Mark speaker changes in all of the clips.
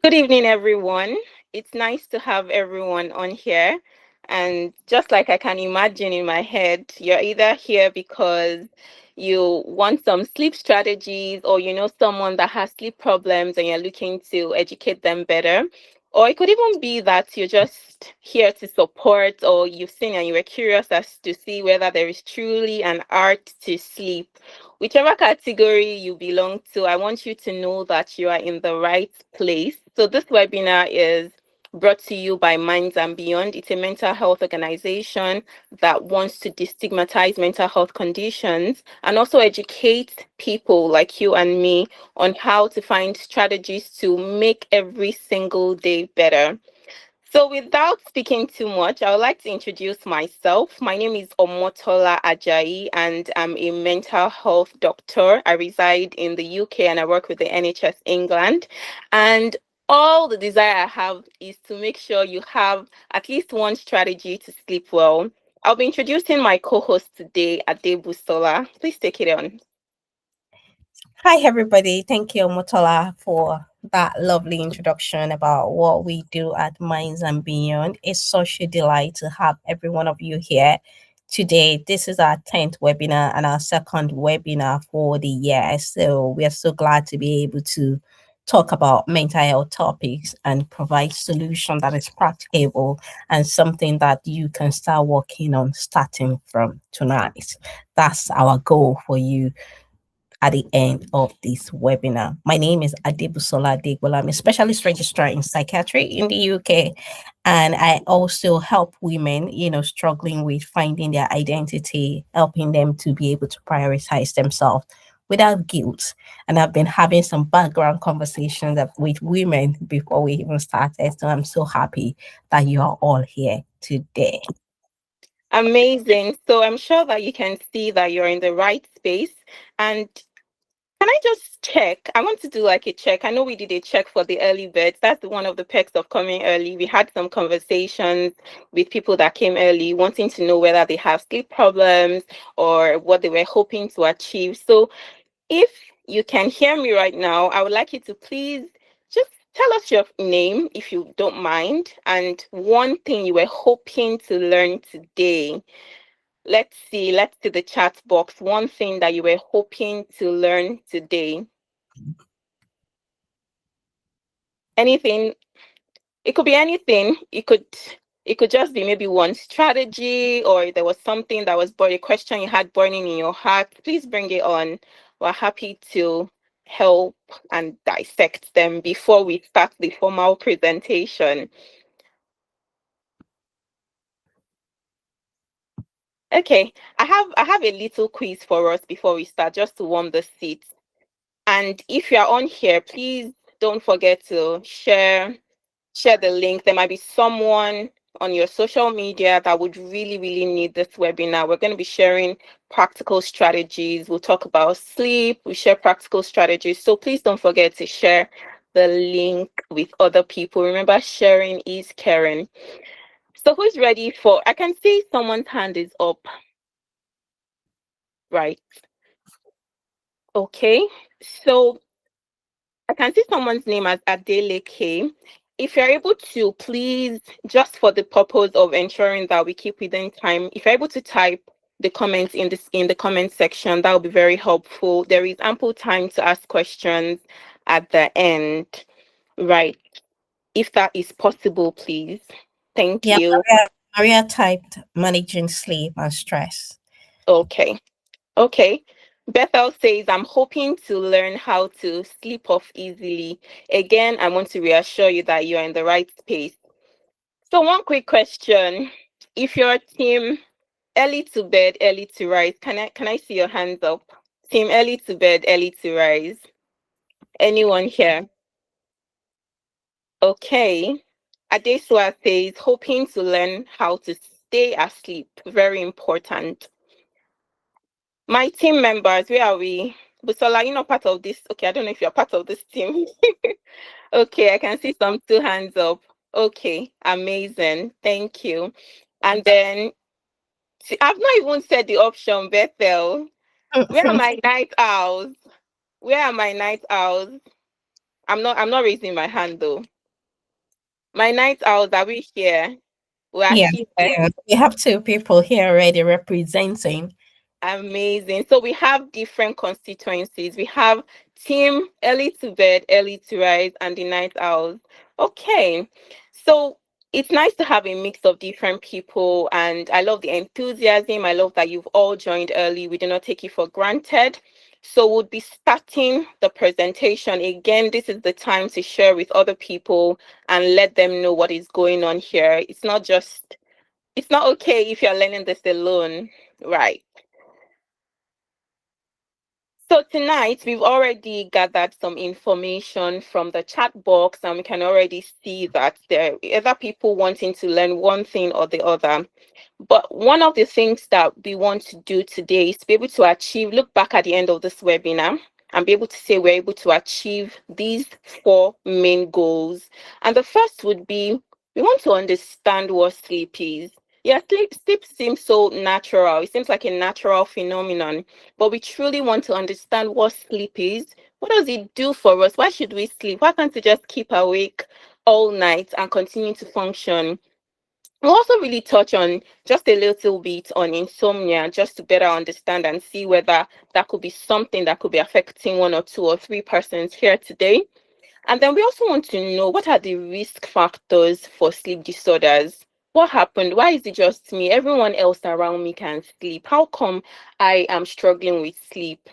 Speaker 1: Good evening, everyone. It's nice to have everyone on here. And just like I can imagine in my head, you're either here because you want some sleep strategies or you know someone that has sleep problems and you're looking to educate them better. Or it could even be that you're just here to support or you've seen and you were curious as to see whether there is truly an art to sleep. Whichever category you belong to, I want you to know that you are in the right place. So, this webinar is brought to you by Minds and Beyond. It's a mental health organization that wants to destigmatize mental health conditions and also educate people like you and me on how to find strategies to make every single day better. So, without speaking too much, I would like to introduce myself. My name is Omotola Ajayi, and I'm a mental health doctor. I reside in the UK and I work with the NHS England. And all the desire I have is to make sure you have at least one strategy to sleep well. I'll be introducing my co host today, Adebu Sola. Please take it on.
Speaker 2: Hi, everybody. Thank you, Motola, for that lovely introduction about what we do at Minds and Beyond. It's such a delight to have every one of you here today. This is our 10th webinar and our second webinar for the year. So we are so glad to be able to talk about mental health topics and provide solution that is practicable and something that you can start working on starting from tonight. That's our goal for you at the end of this webinar. My name is Adebusola Adegbola. I'm a specialist registrar in psychiatry in the UK. And I also help women, struggling with finding their identity, helping them to be able to prioritize themselves without guilt. And I've been having some background conversations with women before we even started. So I'm so happy that you are all here today.
Speaker 1: Amazing. So, I'm sure that you can see that you're in the right space. And can I just check? I want to do like a check. I know we did a check for the early birds. That's one of the perks of coming early. We had some conversations with people that came early, wanting to know whether they have sleep problems or what they were hoping to achieve. So, if you can hear me right now, I would like you to please just tell us your name if you don't mind and one thing you were hoping to learn today. Let's see the chat box. One thing that you were hoping to learn today. Anything. It could be anything. It could just be maybe one strategy or there was something that was a question you had burning in your heart. Please bring it on. We're happy to help and dissect them before we start the formal presentation. Okay, I have a little quiz for us before we start, just to warm the seats. And if you're on here, please don't forget to share the link. There might be someone on your social media that would really, really need this webinar. We're going to be sharing practical strategies. We'll talk about sleep. We share practical strategies. So please don't forget to share the link with other people. Remember, sharing is caring. So who's ready for? I can see someone's hand is up, right? Okay. So I can see someone's name as Adele K. If you're able to, please, just for the purpose of ensuring that we keep within time, if you're able to type the comments in the comment section, that would be very helpful. There is ample time to ask questions at the end, right? If that is possible, please. Thank
Speaker 2: Yeah,
Speaker 1: you.
Speaker 2: Maria typed managing sleep and stress.
Speaker 1: Okay. Okay. Bethel says, I'm hoping to learn how to sleep off easily. Again, I want to reassure you that you're in the right space. So, one quick question. If you're team early to bed, early to rise, can I see your hands up? Team early to bed, early to rise. Anyone here? Okay. Adesua says, hoping to learn how to stay asleep. Very important. My team members, where are we? Busola, you're not part of this. Okay, I don't know if you're part of this team. Okay, I can see some two hands up. Okay, amazing. Thank you. And then see, I've not even said the option, Bethel. Where are my night owls? Where are my night owls? I'm not raising my hand though. My night owls, are we here? We are
Speaker 2: Yeah,
Speaker 1: here.
Speaker 2: we have two people here already representing.
Speaker 1: Amazing. So we have different constituencies. We have team early to bed, early to rise, and the night owls. Okay. So it's nice to have a mix of different people, and I love the enthusiasm. I love that you've all joined early. We do not take it for granted. So we'll be starting the presentation. Again, this is the time to share with other people and let them know what is going on here. It's not okay if you're learning this alone, right? So tonight we've already gathered some information from the chat box, and we can already see that there are either people wanting to learn one thing or the other. But one of the things that we want to do today is to be able to achieve, look back at the end of this webinar and be able to say we're able to achieve these four main goals. And the first would be we want to understand what sleep is. Yeah, sleep seems so natural. It seems like a natural phenomenon, but we truly want to understand what sleep is. What does it do for us? Why should we sleep? Why can't we just keep awake all night and continue to function? We'll also really touch on just a little bit on insomnia, just to better understand and see whether that could be something that could be affecting one or two or three persons here today. And then we also want to know what are the risk factors for sleep disorders? What happened? Why is it just me? Everyone else around me can sleep. How come I am struggling with sleep?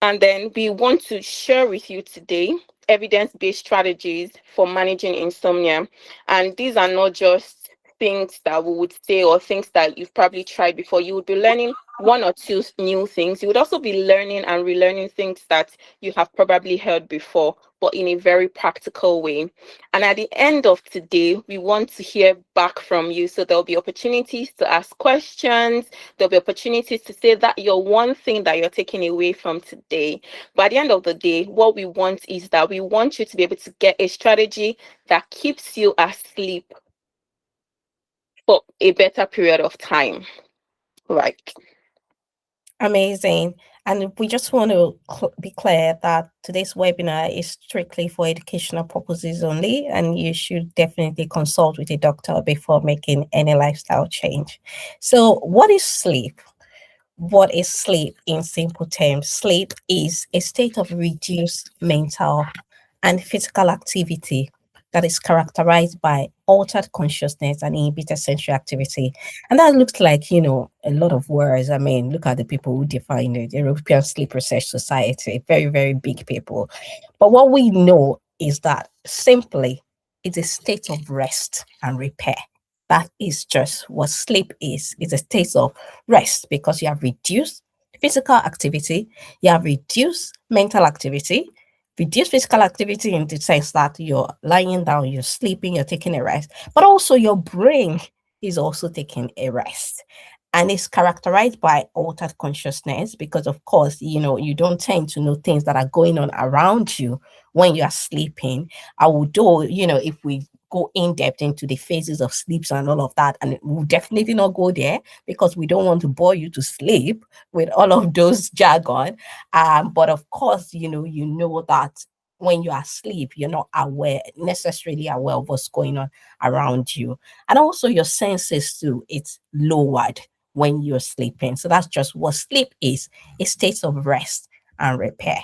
Speaker 1: And then we want to share with you today evidence-based strategies for managing insomnia. And these are not just things that we would say or things that you've probably tried before. You would be learning one or two new things. You would also be learning and relearning things that you have probably heard before, but in a very practical way. And at the end of today, we want to hear back from you. So there'll be opportunities to ask questions. There'll be opportunities to say that your one thing that you're taking away from today. But at the end of the day, what we want is that we want you to be able to get a strategy that keeps you asleep for a better period of time. Right.
Speaker 2: Amazing. And we just want to be clear that today's webinar is strictly for educational purposes only, and you should definitely consult with a doctor before making any lifestyle change. So, what is sleep? What is sleep in simple terms? Sleep is a state of reduced mental and physical activity that is characterized by altered consciousness and inhibited sensory activity. And that looks like, a lot of words. I mean, look at the people who define it. European Sleep Research Society, very, very big people. But what we know is that simply it's a state of rest and repair. That is just what sleep is. It's a state of rest because you have reduced physical activity, you have reduced mental activity, reduced physical activity in the sense that you're lying down, you're sleeping, you're taking a rest, but also your brain is also taking a rest. And it's characterized by altered consciousness because, of course, you don't tend to know things that are going on around you when you are sleeping. Although, if we go in depth into the phases of sleeps and all of that, and we'll definitely not go there because we don't want to bore you to sleep with all of those jargon. But of course, you know that when you are asleep, you're not necessarily aware of what's going on around you. And also your senses too, it's lowered when you're sleeping. So that's just what sleep is, a state of rest and repair.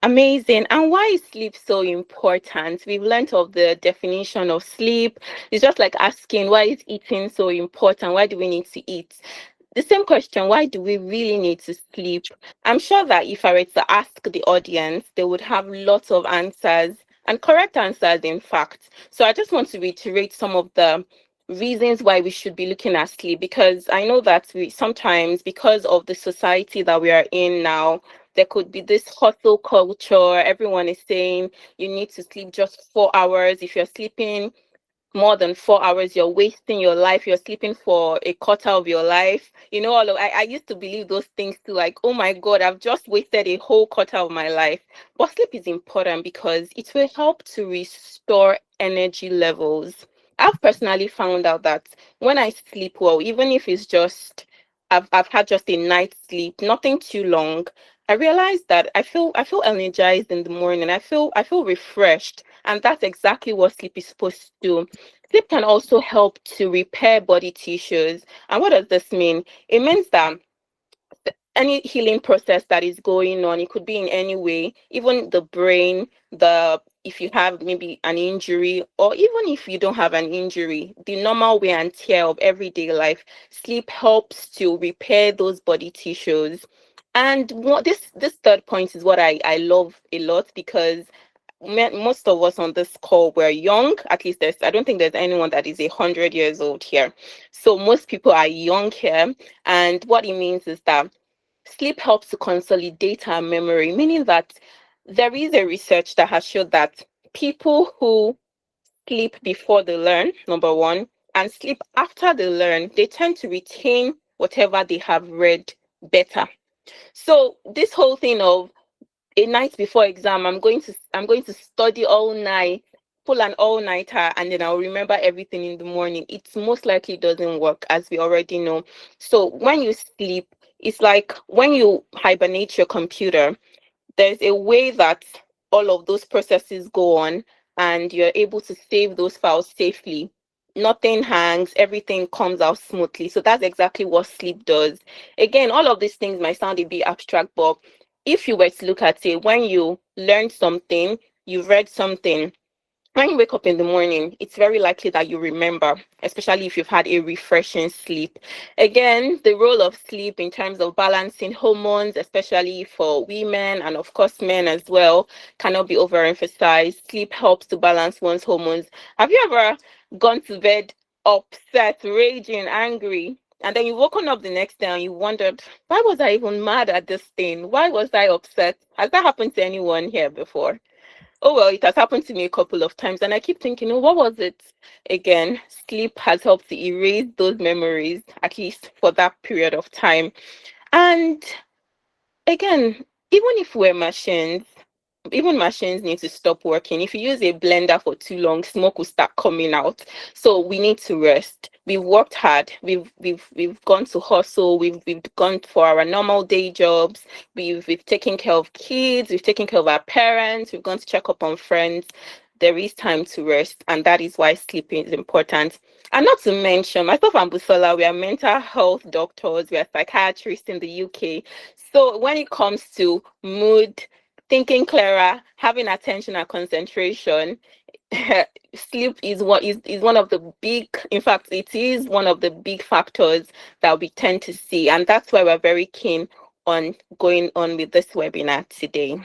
Speaker 1: Amazing. And why is sleep so important? We've learned of the definition of sleep. It's just like asking, why is eating so important? Why do we need to eat? The same question, why do we really need to sleep? I'm sure that if I were to ask the audience, they would have lots of answers and correct answers, in fact. So I just want to reiterate some of the reasons why we should be looking at sleep, because I know that we sometimes, because of the society that we are in now, there could be this hustle culture. Everyone is saying you need to sleep just 4 hours. If you're sleeping more than 4 hours, you're wasting your life. You're sleeping for a quarter of your life. I used to believe those things too, like, oh my God, I've just wasted a whole quarter of my life. But sleep is important because it will help to restore energy levels. I've personally found out that when I sleep well, even if it's just I've had just a night's sleep, nothing too long, I realized that I feel energized in the morning. I feel refreshed, and that's exactly what sleep is supposed to do. Sleep can also help to repair body tissues. And what does this mean? It means that any healing process that is going on, it could be in any way, even the brain, the if you have maybe an injury, or even if you don't have an injury, the normal wear and tear of everyday life, sleep helps to repair those body tissues. And what this third point is what I love a lot, because most of us on this call were young. At least I don't think there's anyone that is 100 years old here. So most people are young here. And what it means is that sleep helps to consolidate our memory, meaning that there is a research that has showed that people who sleep before they learn, number one, and sleep after they learn, they tend to retain whatever they have read better. So this whole thing of a night before exam, I'm going to study all night, pull an all-nighter, and then I'll remember everything in the morning. It most likely doesn't work, as we already know. So when you sleep, it's like when you hibernate your computer, there's a way that all of those processes go on, and you're able to save those files safely. Nothing hangs, everything comes out smoothly. So that's exactly what sleep does. Again, all of these things might sound a bit abstract, but if you were to look at it, when you learned something, you read something, when you wake up in the morning, it's very likely that you remember, especially if you've had a refreshing sleep. Again, the role of sleep in terms of balancing hormones, especially for women and of course men as well, cannot be overemphasized. Sleep helps to balance one's hormones. Have you ever gone to bed upset, raging, angry? And then you woken up the next day and you wondered, why was I even mad at this thing? Why was I upset? Has that happened to anyone here before? Oh, well, it has happened to me a couple of times, and I keep thinking, oh, what was it? Again, sleep has helped to erase those memories, at least for that period of time. And again, even if we're machines, even machines need to stop working. If you use a blender for too long, smoke will start coming out. So we need to rest. We've worked hard. We've gone to hustle. We've gone for our normal day jobs. We've taken care of kids. We've taken care of our parents. We've gone to check up on friends. There is time to rest, and that is why sleeping is important. And not to mention, myself and Busola, we are mental health doctors. We are psychiatrists in the UK. So when it comes to mood, thinking clearer, having attention and concentration, sleep is one of the big, in fact, it is one of the big factors that we tend to see. And that's why we're very keen on going on with this webinar today.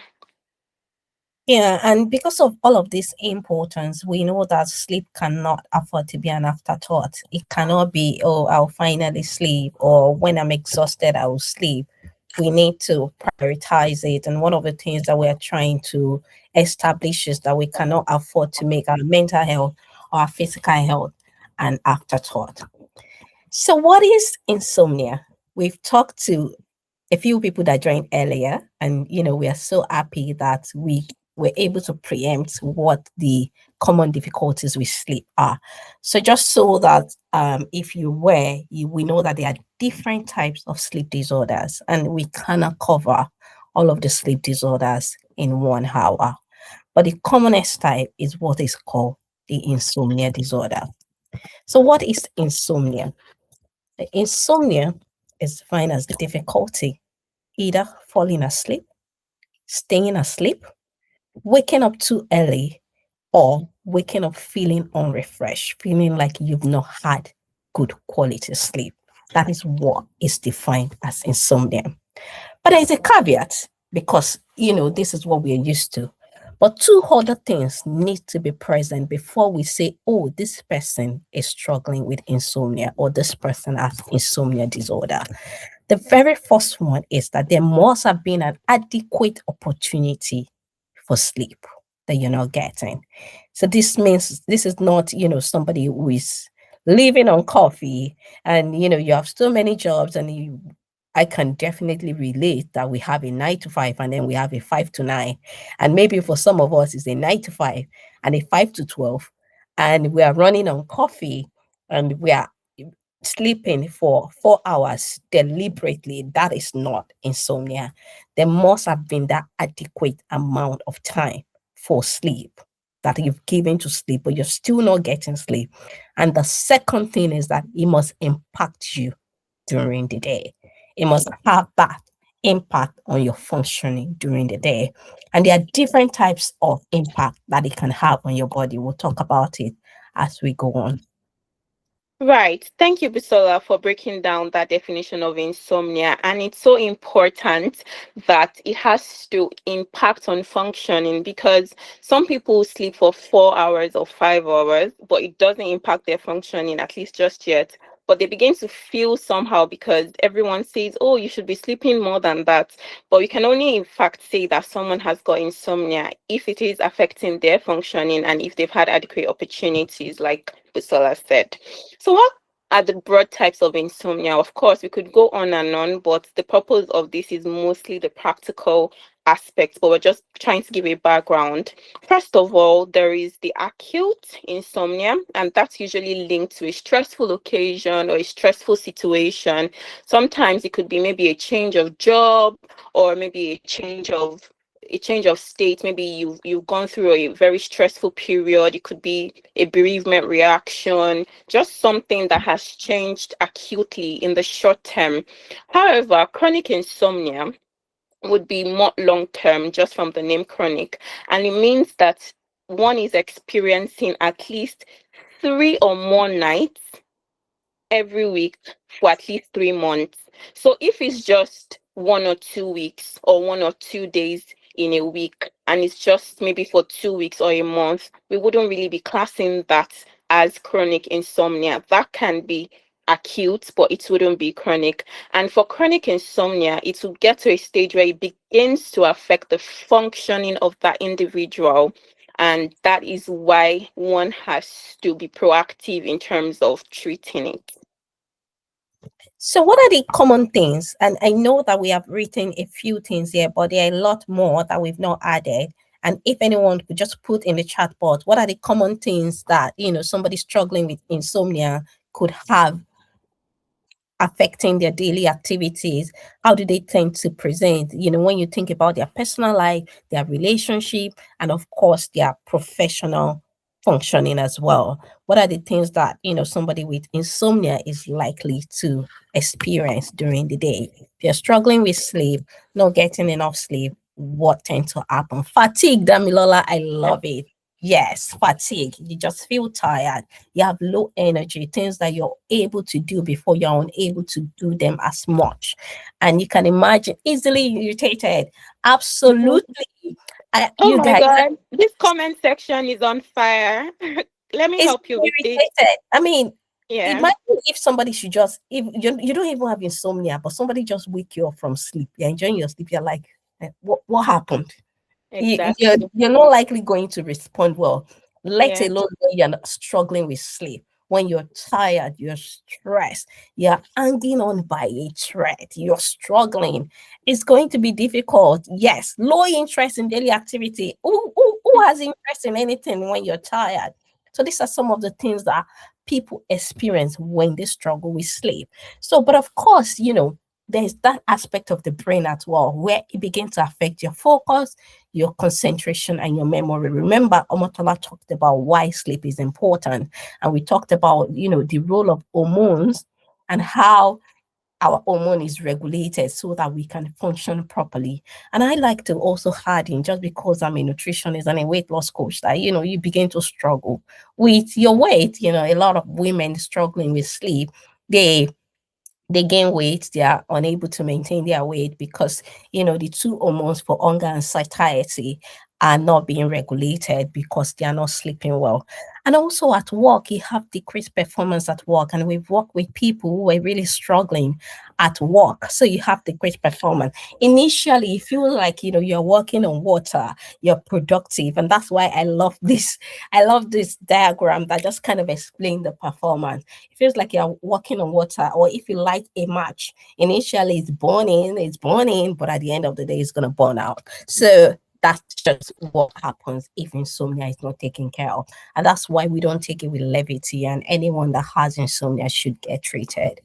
Speaker 2: Yeah, and because of all of this importance, we know that sleep cannot afford to be an afterthought. It cannot be, oh, I'll finally sleep, or when I'm exhausted, I will sleep. We need to prioritize it. And one of the things that we're trying to establish is that we cannot afford to make our mental health or our physical health an afterthought. So, what is insomnia? We've talked to a few people that joined earlier, and we are so happy that we were able to preempt what the common difficulties with sleep are. So just so that if we know that there are different types of sleep disorders, and we cannot cover all of the sleep disorders in 1 hour. But the commonest type is what is called the insomnia disorder. So what is insomnia? The insomnia is defined as the difficulty either falling asleep, staying asleep, waking up too early, or waking up feeling unrefreshed, feeling like you've not had good quality sleep. That is what is defined as insomnia. But there is a caveat because, this is what we are used to. But two other things need to be present before we say, oh, this person is struggling with insomnia or this person has insomnia disorder. The very first one is that there must have been an adequate opportunity for sleep that you're not getting. So this means this is not, somebody who is living on coffee and, you have so many jobs and I can definitely relate that we have a 9 to 5 and then we have a 5 to 9. And maybe for some of us, it's a 9 to 5 and a 5 to 12. And we are running on coffee and we are sleeping for 4 hours deliberately, that is not insomnia. There must have been that adequate amount of time for sleep that you've given to sleep, but you're still not getting sleep. And the second thing is that it must impact you during the day. It must have that impact on your functioning during the day. And there are different types of impact that it can have on your body. We'll talk about it as we go on.
Speaker 1: Right. Thank you, Bisola, for breaking down that definition of insomnia. And it's so important that it has to impact on functioning, because some people sleep for 4 hours or 5 hours, but it doesn't impact their functioning, at least just yet. But they begin to feel somehow because everyone says, oh, you should be sleeping more than that. But we can only, in fact, say that someone has got insomnia if it is affecting their functioning and if they've had adequate opportunities, like Bisola said. So, what are the broad types of insomnia? Of course, we could go on and on, but the purpose of this is mostly the practical aspects, but we're just trying to give a background. First of all, there is the acute insomnia, and that's usually linked to a stressful occasion or a stressful situation. Sometimes it could be maybe a change of job, or maybe a change of state. Maybe you've gone through a very stressful period. It could be a bereavement reaction, just something that has changed acutely in the short term. However, chronic insomnia would be more long term, just from the name chronic, and it means that one is experiencing at least 3 or more nights every week for at least 3 months. So if it's just 1 or 2 weeks or 1 or 2 days in a week, and it's just maybe for 2 weeks or a month, we wouldn't really be classing that as chronic insomnia. That can be acute, but it wouldn't be chronic. And for chronic insomnia, it will get to a stage where it begins to affect the functioning of that individual. And that is why one has to be proactive in terms of treating it.
Speaker 2: So, what are the common things? And I know that we have written a few things here, but there are a lot more that we've not added. And if anyone could just put in the chat box, what are the common things that somebody struggling with insomnia could have affecting their daily activities? How do they tend to present? When you think about their personal life, their relationship, and of course their professional functioning as well. What are the things that somebody with insomnia is likely to experience during the day? If you're struggling with sleep, not getting enough sleep, what tends to happen? Fatigue, Damilola, I love it. Yes, fatigue. You just feel tired. You have low energy, things that you're able to do before you're unable to do them as much. And you can imagine easily irritated.
Speaker 1: Mhm.
Speaker 2: Absolutely.
Speaker 1: Oh
Speaker 2: You
Speaker 1: my
Speaker 2: guys
Speaker 1: God, this comment section is on fire. Let me
Speaker 2: is
Speaker 1: help you with it.
Speaker 2: irritated. I mean,
Speaker 1: Yeah,
Speaker 2: imagine if somebody should just, if you don't even have insomnia, but somebody just wake you up from sleep. You're enjoying your sleep. You're like, what happened?
Speaker 1: exactly.
Speaker 2: You're not likely going to respond well, let
Speaker 1: Yeah.
Speaker 2: alone when you're not struggling with sleep. When you're tired, you're stressed, you're hanging on by a thread, you're struggling. It's going to be difficult. Yes, low interest in daily activity. Who has interest in anything when you're tired? So these are some of the things that people experience when they struggle with sleep. So, but of course, there's that aspect of the brain as well, where it begins to affect your focus, your concentration, and your memory. Remember, Omotola talked about why sleep is important. And we talked about, the role of hormones and how our hormone is regulated so that we can function properly. And I like to also add in, just because I'm a nutritionist and a weight loss coach, that, you begin to struggle with your weight. A lot of women struggling with sleep, they gain weight, they are unable to maintain their weight because the two hormones for hunger and satiety are not being regulated because they are not sleeping well. And also at work, you have decreased performance at work, and we've worked with people who are really struggling at work, so you have decreased performance. Initially you feel like you're working on water, you're productive, and that's why I love this diagram that just kind of explain the performance. It feels like you're walking on water, or if you light a match, initially it's burning, but at the end of the day, it's going to burn out. So that's just what happens if insomnia is not taken care of. And that's why we don't take it with levity, and anyone that has insomnia should get treated.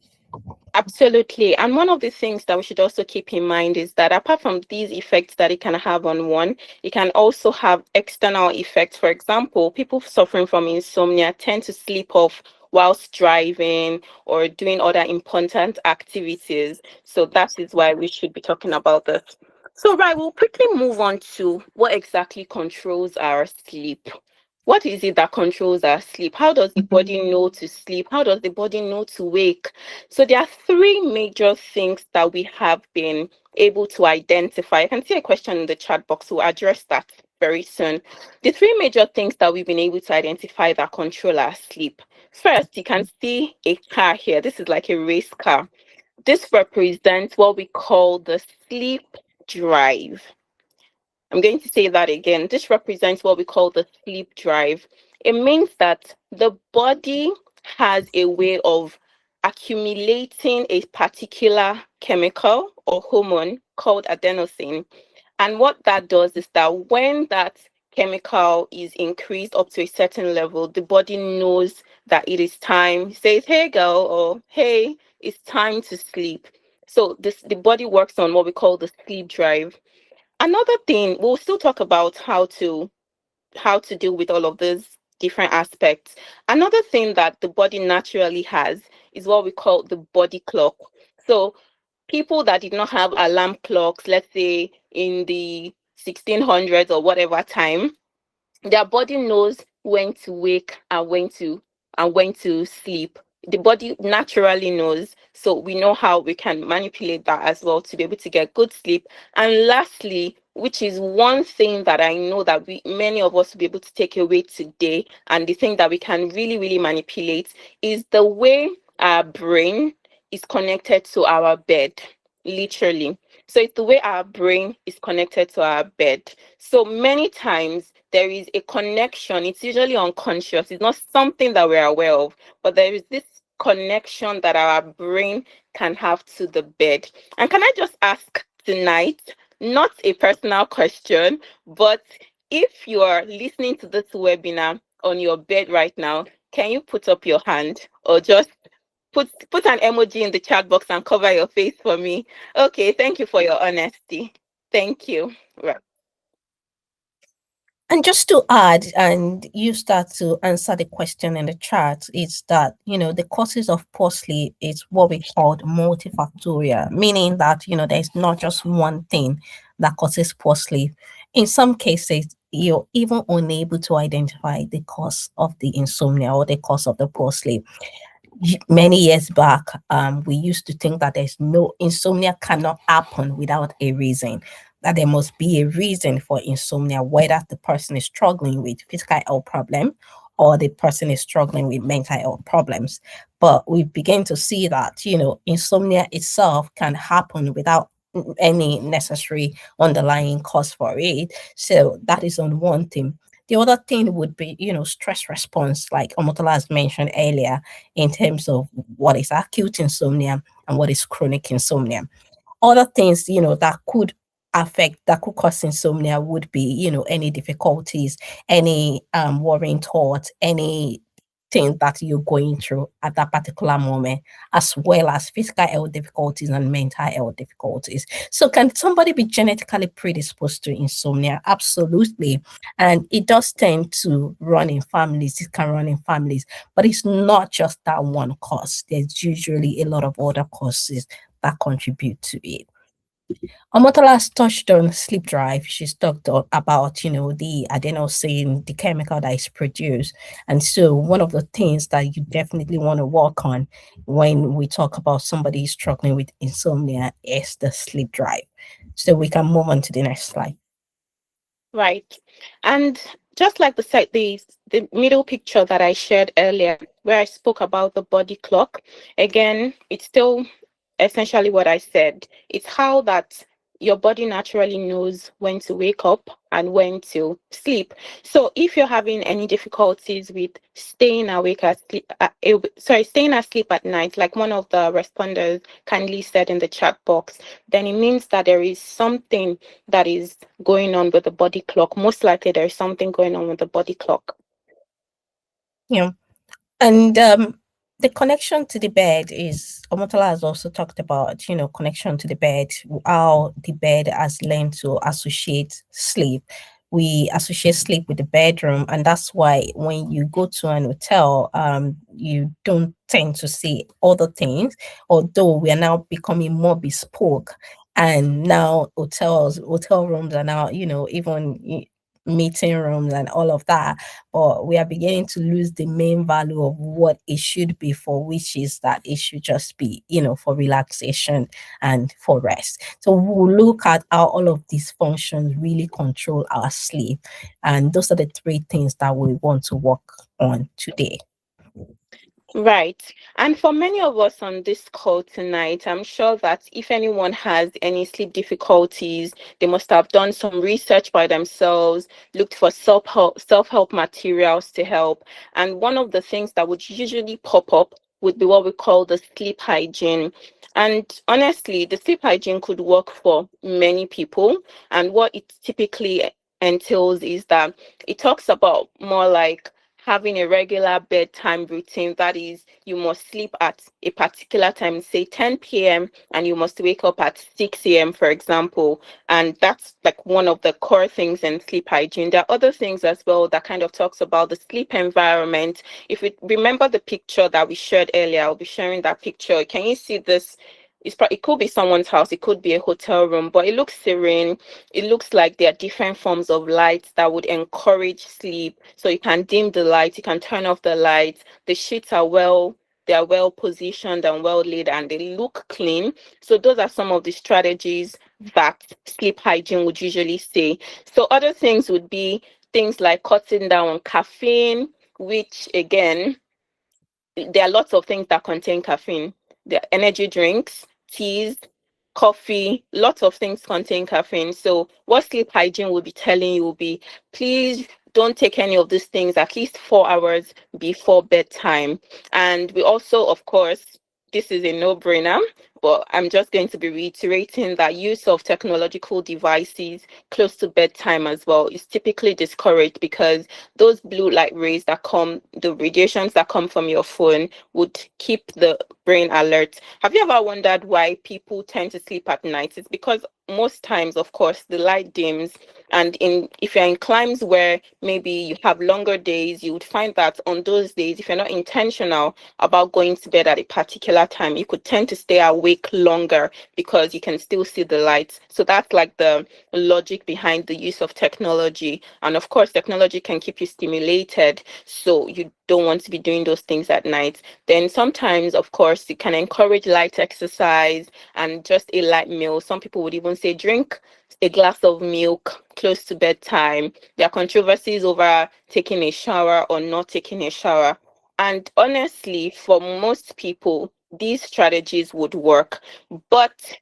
Speaker 1: Absolutely. And one of the things that we should also keep in mind is that apart from these effects that it can have on one, it can also have external effects. For example, people suffering from insomnia tend to sleep off whilst driving or doing other important activities. So that is why we should be talking about this. So, right, we'll quickly move on to what exactly controls our sleep. What is it that controls our sleep? How does the body know to sleep? How does the body know to wake? So there are three major things that we have been able to identify. I can see a question in the chat box. We'll address that very soon. The three major things that we've been able to identify that control our sleep. First, you can see a car here. This is like a race car. This represents what we call the sleep drive. I'm going to say that again. This represents what we call the sleep drive. It means that the body has a way of accumulating a particular chemical or hormone called adenosine. And what that does is that when that chemical is increased up to a certain level, the body knows that it is time. It says, hey, girl, or hey, it's time to sleep. So the body works on what we call the sleep drive. Another thing, we'll still talk about how to deal with all of these different aspects. Another thing that the body naturally has is what we call the body clock. So people that did not have alarm clocks, let's say in the 1600s or whatever time, their body knows when to wake and when to sleep. The body naturally knows, so we know how we can manipulate that as well to be able to get good sleep. And lastly, which is one thing that I know that many of us will be able to take away today, and the thing that we can really really manipulate, is the way our brain is connected to our bed, literally. So it's the way our brain is connected to our bed. So many times there is a connection. It's usually unconscious. It's not something that we're aware of, but there is this connection that our brain can have to the bed. And can I just ask tonight, not a personal question, but if you are listening to this webinar on your bed right now, can you put up your hand or just put an emoji in the chat box and cover your face for me? Okay, thank you for your honesty. Thank you. Right.
Speaker 2: And just to add, and you start to answer the question in the chat, is that, the causes of poor sleep is what we call multifactorial, meaning that, there's not just one thing that causes poor sleep. In some cases, you're even unable to identify the cause of the insomnia or the cause of the poor sleep. Many years back, we used to think that there's no insomnia cannot happen without a reason, that there must be a reason for insomnia, whether the person is struggling with physical health problem or the person is struggling with mental health problems. But we begin to see that, insomnia itself can happen without any necessary underlying cause for it. So that is on one thing. The other thing would be, stress response, like Omotola has mentioned earlier, in terms of what is acute insomnia and what is chronic insomnia. Other things, that could cause insomnia would be, any difficulties, any worrying thoughts, any thing that you're going through at that particular moment, as well as physical health difficulties and mental health difficulties. So can somebody be genetically predisposed to insomnia? Absolutely. And it does tend to run in families. It can run in families, but it's not just that one cause. There's usually a lot of other causes that contribute to it. Omotola has touched on sleep drive. She's talked about, the adenosine, the chemical that is produced. And so one of the things that you definitely want to work on when we talk about somebody struggling with insomnia is the sleep drive. So we can move on to the next slide.
Speaker 1: Right. And just like the middle picture that I shared earlier, where I spoke about the body clock, again, it's still essentially what I said. It's how that your body naturally knows when to wake up and when to sleep. So if you're having any difficulties with staying awake at sleep, staying asleep at night, like one of the responders kindly said in the chat box, then it means that there is something that is going on with the body clock. Most likely, there is something going on with the body clock.
Speaker 2: Yeah. And the connection to the bed is, Omotola has also talked about, connection to the bed, how the bed has learned to associate sleep. We associate sleep with the bedroom, and that's why when you go to an hotel, you don't tend to see other things, although we are now becoming more bespoke. And now hotel rooms are now, even meeting rooms and all of that, but we are beginning to lose the main value of what it should be for, which is that it should just be, for relaxation and for rest. So we'll look at how all of these functions really control our sleep. And those are the three things that we want to work on today.
Speaker 1: Right. And for many of us on this call tonight, I'm sure that if anyone has any sleep difficulties, they must have done some research by themselves, looked for self-help materials to help. And one of the things that would usually pop up would be what we call the sleep hygiene. And honestly, the sleep hygiene could work for many people. And what it typically entails is that it talks about more like having a regular bedtime routine. That is, you must sleep at a particular time, say 10 p.m., and you must wake up at 6 a.m., for example. And that's like one of the core things in sleep hygiene. There are other things as well that kind of talks about the sleep environment. If we remember the picture that we shared earlier, I'll be sharing that picture. Can you see this? It could be someone's house, it could be a hotel room, but it looks serene. It looks like there are different forms of lights that would encourage sleep. So you can dim the lights, you can turn off the lights. The sheets are they are well positioned and well laid, and they look clean. So those are some of the strategies that sleep hygiene would usually say. So other things would be things like cutting down on caffeine, which again, there are lots of things that contain caffeine. There are energy drinks, teas, coffee, lots of things contain caffeine. So what sleep hygiene will be telling you will be, please don't take any of these things at least 4 hours before bedtime. And we also, of course, this is a no-brainer, but I'm just going to be reiterating that use of technological devices close to bedtime as well is typically discouraged, because those blue light rays that come, the radiations that come from your phone, would keep the brain alert. Have you ever wondered why people tend to sleep at night? It's because most times, of course, the light dims, and if you're in climes where maybe you have longer days, you would find that on those days, if you're not intentional about going to bed at a particular time, you could tend to stay awake longer because you can still see the lights. So that's like the logic behind the use of technology. And of course, technology can keep you stimulated, so you don't want to be doing those things at night. Then sometimes, of course, it can encourage light exercise and just a light meal. Some people would even say drink a glass of milk close to bedtime. There are controversies over taking a shower or not taking a shower. And honestly, for most people, these strategies would work. But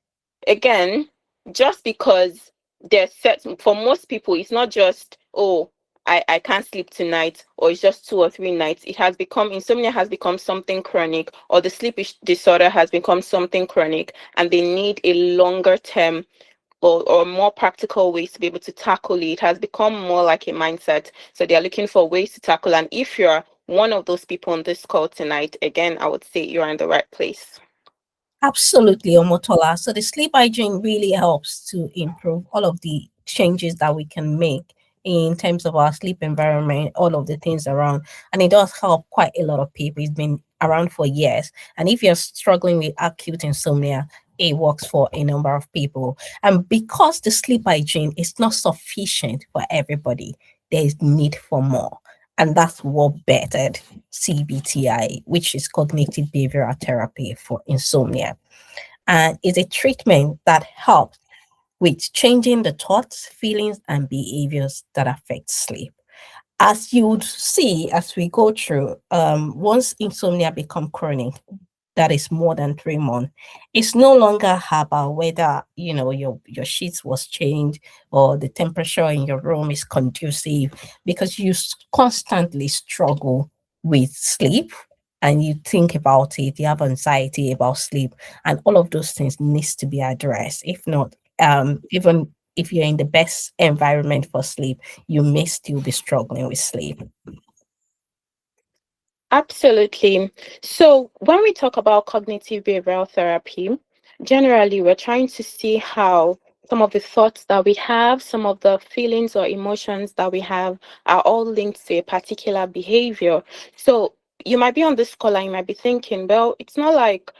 Speaker 1: again, just because they're set for most people, it's not just, oh, I can't sleep tonight, or it's just 2 or 3 nights. It has become, insomnia has become something chronic, or the disorder has become something chronic, and they need a longer term or more practical ways to be able to tackle it. It has become more like a mindset. So they're looking for ways to tackle. And if you're one of those people on this call tonight, again, I would say you're in the right place.
Speaker 2: Absolutely, Omotola. So the sleep hygiene really helps to improve all of the changes that we can make in terms of our sleep environment, all of the things around. And it does help quite a lot of people. It's been around for years. And if you're struggling with acute insomnia, it works for a number of people. And because the sleep hygiene is not sufficient for everybody, there is need for more. And that's what bettered CBTI, which is cognitive behavioral therapy for insomnia, and is a treatment that helps with changing the thoughts, feelings, and behaviors that affect sleep. As you would see as we go through, once insomnia become chronic, that is more than 3 months, it's no longer about whether your sheets was changed or the temperature in your room is conducive, because you constantly struggle with sleep and you think about it, you have anxiety about sleep, and all of those things needs to be addressed. If not, even if you're in the best environment for sleep, you may still be struggling with sleep.
Speaker 1: Absolutely. So, when we talk about cognitive behavioral therapy, generally we're trying to see how some of the thoughts that we have, some of the feelings or emotions that we have are all linked to a particular behavior. So, you might be on this call and you might be thinking, well, it's not like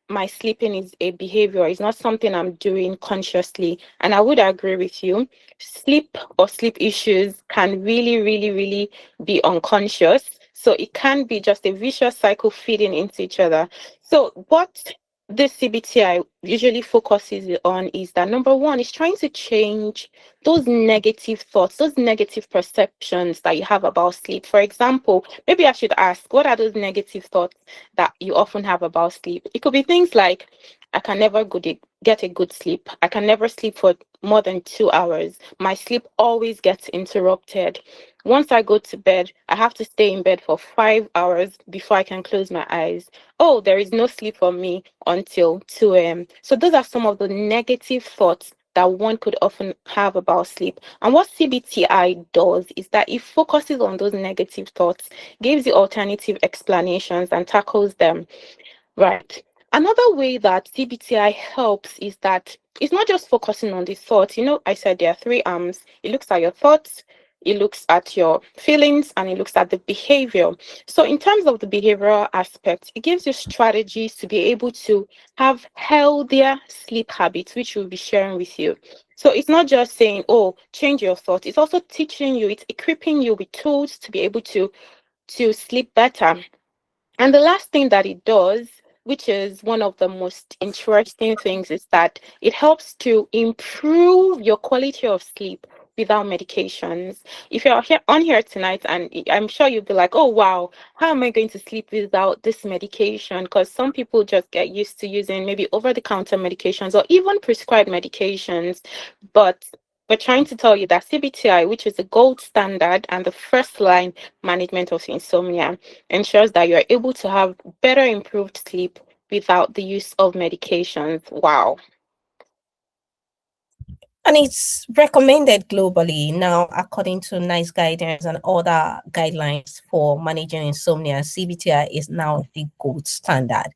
Speaker 1: my sleeping is a behavior, it's not something I'm doing consciously. And I would agree with you. Sleep or sleep issues can really, really, really be unconscious. So it can be just a vicious cycle feeding into each other. So what this CBTI usually focuses on is that number one is trying to change those negative thoughts, those negative perceptions that you have about sleep. For example, maybe I should ask, what are those negative thoughts that you often have about sleep? It could be things like, I can never get a good sleep. I can never sleep for more than 2 hours. My sleep always gets interrupted. Once I go to bed, I have to stay in bed for 5 hours before I can close my eyes. Oh, there is no sleep for me until 2 a.m. So those are some of the negative thoughts that one could often have about sleep. And what CBTI does is that it focuses on those negative thoughts, gives you alternative explanations, and tackles them. Right. Another way that CBTI helps is that it's not just focusing on the thoughts. I said there are three arms. It looks at your thoughts, it looks at your feelings, and it looks at the behavior. So, in terms of the behavioral aspect, it gives you strategies to be able to have healthier sleep habits, which we'll be sharing with you. So, it's not just saying, oh, change your thoughts. It's also teaching you, it's equipping you with tools to be able to sleep better. And the last thing that it does, which is one of the most interesting things, is that it helps to improve your quality of sleep without medications. If you're here on here tonight, and I'm sure you'll be like, oh wow, how am I going to sleep without this medication? Because some people just get used to using maybe over-the-counter medications or even prescribed medications. But we're trying to tell you that CBTI, which is the gold standard and the first line management of insomnia, ensures that you're able to have better improved sleep without the use of medications. Wow.
Speaker 2: And it's recommended globally now, according to NICE guidance and other guidelines for managing insomnia. CBTI is now the gold standard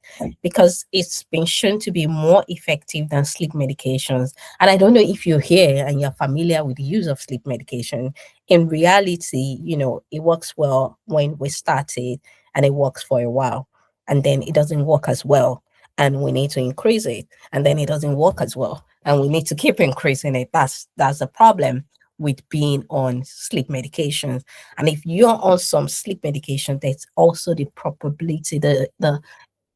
Speaker 2: because it's been shown to be more effective than sleep medications. And I don't know if you're here and you're familiar with the use of sleep medication. In reality, it works well when we start it, and it works for a while, and then it doesn't work as well, and we need to increase it, and then it doesn't work as well, and we need to keep increasing it. That's the problem with being on sleep medications. And if you're on some sleep medication, there's also the probability, the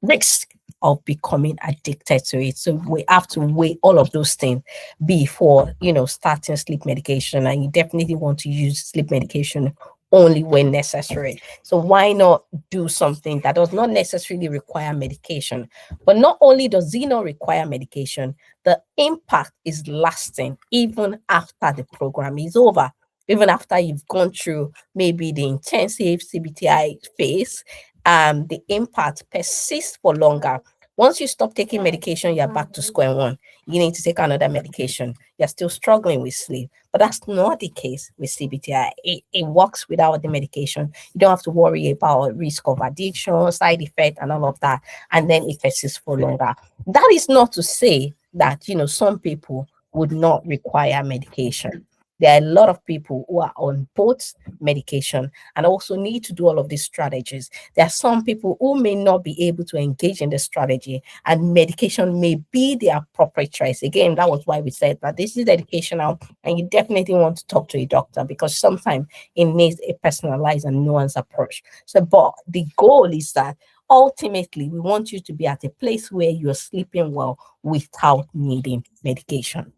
Speaker 2: risk of becoming addicted to it. So we have to weigh all of those things before starting sleep medication. And you definitely want to use sleep medication only when necessary. So why not do something that does not necessarily require medication? But not only does it not require medication, the impact is lasting even after the program is over. Even after you've gone through maybe the intensive CBTI phase, the impact persists for longer. Once you stop taking medication, you're back to square one. You need to take another medication. You're still struggling with sleep. But that's not the case with CBTI. It works without the medication. You don't have to worry about risk of addiction, side effect, and all of that. And then it persists for longer. That is not to say that, some people would not require medication. There are a lot of people who are on both medication and also need to do all of these strategies. There are some people who may not be able to engage in the strategy, and medication may be the appropriate choice. Again, that was why we said that this is educational, and you definitely want to talk to a doctor because sometimes it needs a personalized and nuanced approach. So, but the goal is that ultimately we want you to be at a place where you're sleeping well without needing medication.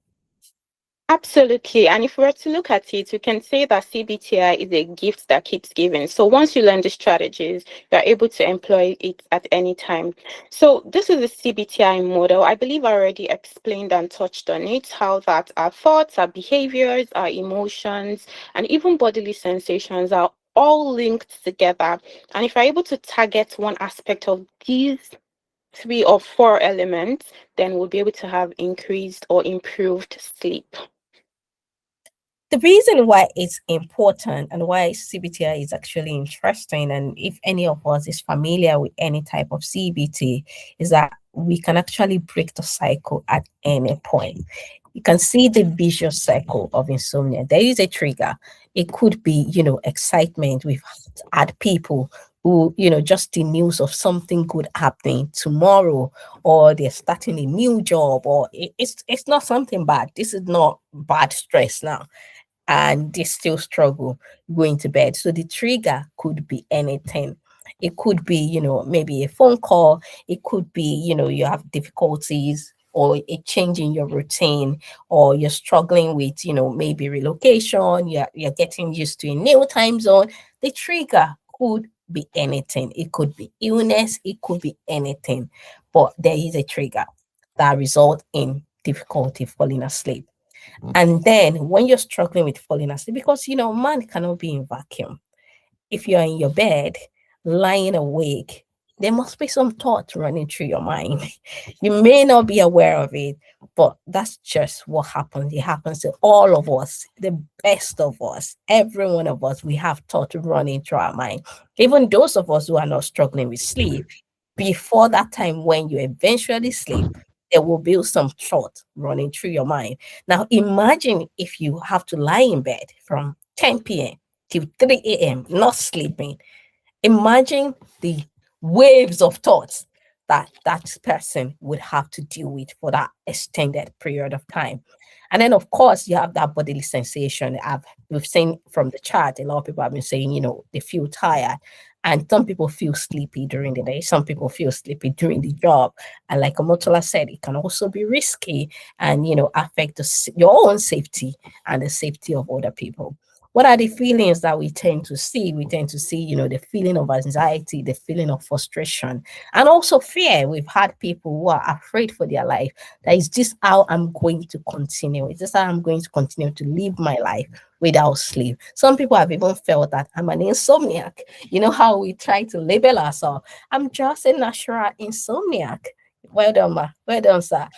Speaker 1: Absolutely. And if we were to look at it, we can say that CBTI is a gift that keeps giving. So once you learn the strategies, you're able to employ it at any time. So this is the CBTI model. I believe I already explained and touched on it, how that our thoughts, our behaviors, our emotions, and even bodily sensations are all linked together. And if you're able to target one aspect of these three or four elements, then we'll be able to have increased or improved sleep.
Speaker 2: The reason why it's important and why CBTI is actually interesting, and if any of us is familiar with any type of CBT, is that we can actually break the cycle at any point. You can see the vicious cycle of insomnia. There is a trigger. It could be, excitement. We've had people who, just the news of something good happening tomorrow, or they're starting a new job, or it's not something bad. This is not bad stress now, and they still struggle going to bed. So the trigger could be anything. It could be, maybe a phone call. It could be, you have difficulties or a change in your routine, or you're struggling with, maybe relocation, you're getting used to a new time zone. The trigger could be anything. It could be illness, it could be anything. But there is a trigger that result in difficulty falling asleep. And then when you're struggling with falling asleep, because man cannot be in vacuum. If you're in your bed, lying awake, there must be some thought running through your mind. You may not be aware of it, but that's just what happens. It happens to all of us, the best of us, every one of us. We have thought running through our mind. Even those of us who are not struggling with sleep, before that time when you eventually sleep, there will be some thought running through your mind. Now, imagine if you have to lie in bed from 10 p.m. till 3 a.m., not sleeping. Imagine the waves of thoughts that that person would have to deal with for that extended period of time. And then, of course, you have that bodily sensation. We've seen from the chart, a lot of people have been saying, they feel tired. And some people feel sleepy during the day. Some people feel sleepy during the job. And like Omotola said, it can also be risky and, affect your own safety and the safety of other people. What are the feelings that we tend to see? We tend to see, the feeling of anxiety, the feeling of frustration, and also fear. We've had people who are afraid for their life. That is this how I'm going to continue? Is this how I'm going to continue to live my life without sleep? Some people have even felt that I'm an insomniac. You know how we try to label ourselves. I'm just a natural insomniac. Well done, ma. Well done, sir.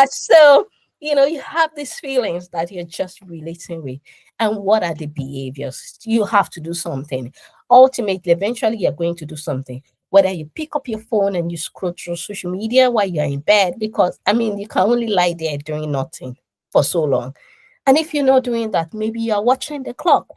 Speaker 2: So you have these feelings that you're just relating with. And what are the behaviors? You have to do something. Ultimately, eventually, you're going to do something. Whether you pick up your phone and you scroll through social media while you're in bed, because you can only lie there doing nothing for so long. And if you're not doing that, maybe you're watching the clock.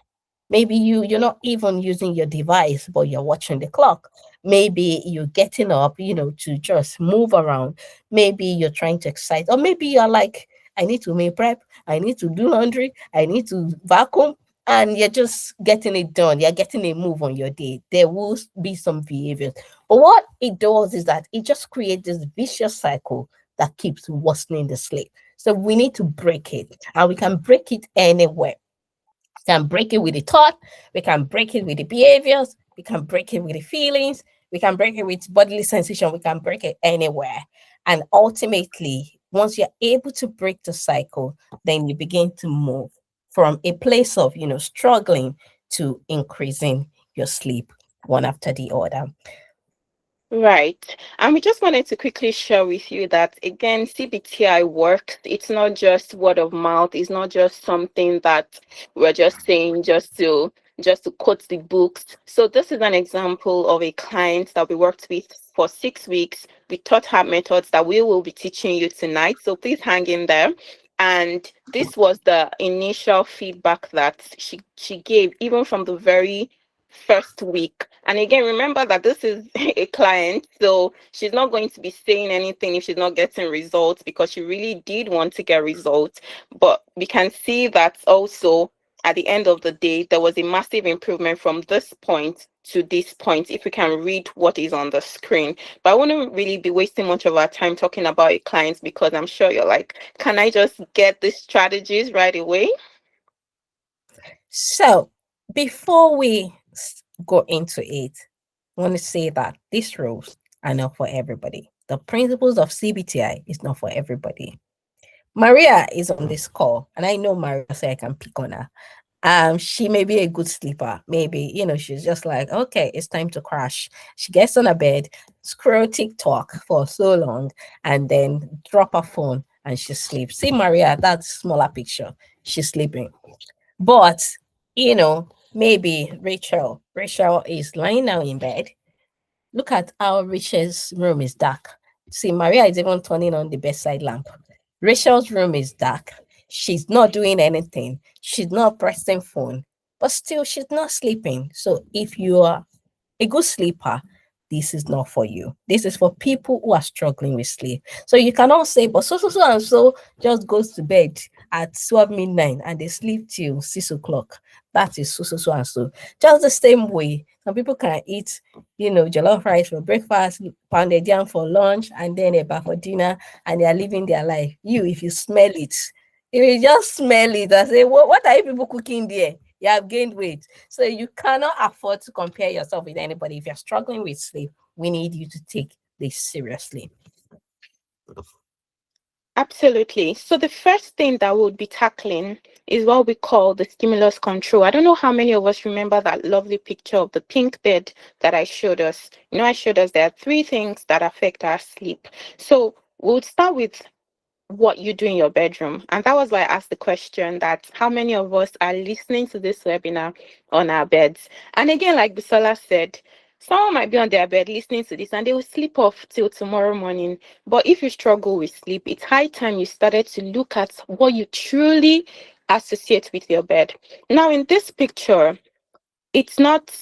Speaker 2: Maybe you're not even using your device, but you're watching the clock. Maybe you're getting up, to just move around. Maybe you're trying to exercise, or maybe you're like, I need to make prep, I need to do laundry, I need to vacuum, and you're just getting it done. You're getting a move on your day. There will be some behaviors. But what it does is that it just creates this vicious cycle that keeps worsening the sleep. So we need to break it, and we can break it anywhere. We can break it with the thought, we can break it with the behaviors, we can break it with the feelings, we can break it with bodily sensation, we can break it anywhere. And ultimately, once you're able to break the cycle, then you begin to move from a place of, struggling to increasing your sleep one after the other.
Speaker 1: Right. And we just wanted to quickly share with you that again, CBTI works. It's not just word of mouth. It's not just something that we're just saying just to quote the books. So this is an example of a client that we worked with for 6 weeks. We taught her methods that we will be teaching you tonight. So please hang in there. And this was the initial feedback that she gave, even from the very first week. And again, remember that this is a client, so she's not going to be saying anything if she's not getting results, because she really did want to get results. But we can see that also at the end of the day, there was a massive improvement from this point to this point, if we can read what is on the screen. But I wouldn't really be wasting much of our time talking about your clients, because I'm sure you're like, can I just get these strategies right away?
Speaker 2: So before we go into it, I want to say that these rules are not for everybody. The principles of CBTI is not for everybody. Maria is on this call, and I know Maria, so I can pick on her. She may be a good sleeper. Maybe, she's just like, okay, it's time to crash. She gets on a bed, scroll TikTok for so long, and then drop her phone and she sleeps. See Maria, that smaller picture. She's sleeping. But, maybe Rachel. Rachel is lying now in bed. Look at how Rachel's room is dark. See, Maria is even turning on the bedside lamp. Rachel's room is dark. She's not doing anything. She's not pressing phone, but still she's not sleeping. So if you are a good sleeper, this is not for you. This is for people who are struggling with sleep. So you cannot say, but so and so just goes to bed at 12 midnight and they sleep till 6 o'clock. That is so and so. Just the same way, some people can eat, jollof rice for breakfast, pounded yam for lunch, and then a bar for dinner, and they are living their life. You, if you smell it, if you just smell it and say, what are you people cooking there? You have gained weight. So you cannot afford to compare yourself with anybody. If you're struggling with sleep, we need you to take this seriously.
Speaker 1: Absolutely. So the first thing that we'll be tackling is what we call the stimulus control. I don't know how many of us remember that lovely picture of the pink bed that I showed us. I showed us there are three things that affect our sleep. So we'll start with what you do in your bedroom. And that was why I asked the question that how many of us are listening to this webinar on our beds. And again, like Bisola said, someone might be on their bed listening to this and they will sleep off till tomorrow morning. But if you struggle with sleep, it's high time you started to look at what you truly associate with your bed. Now, in this picture, it's not.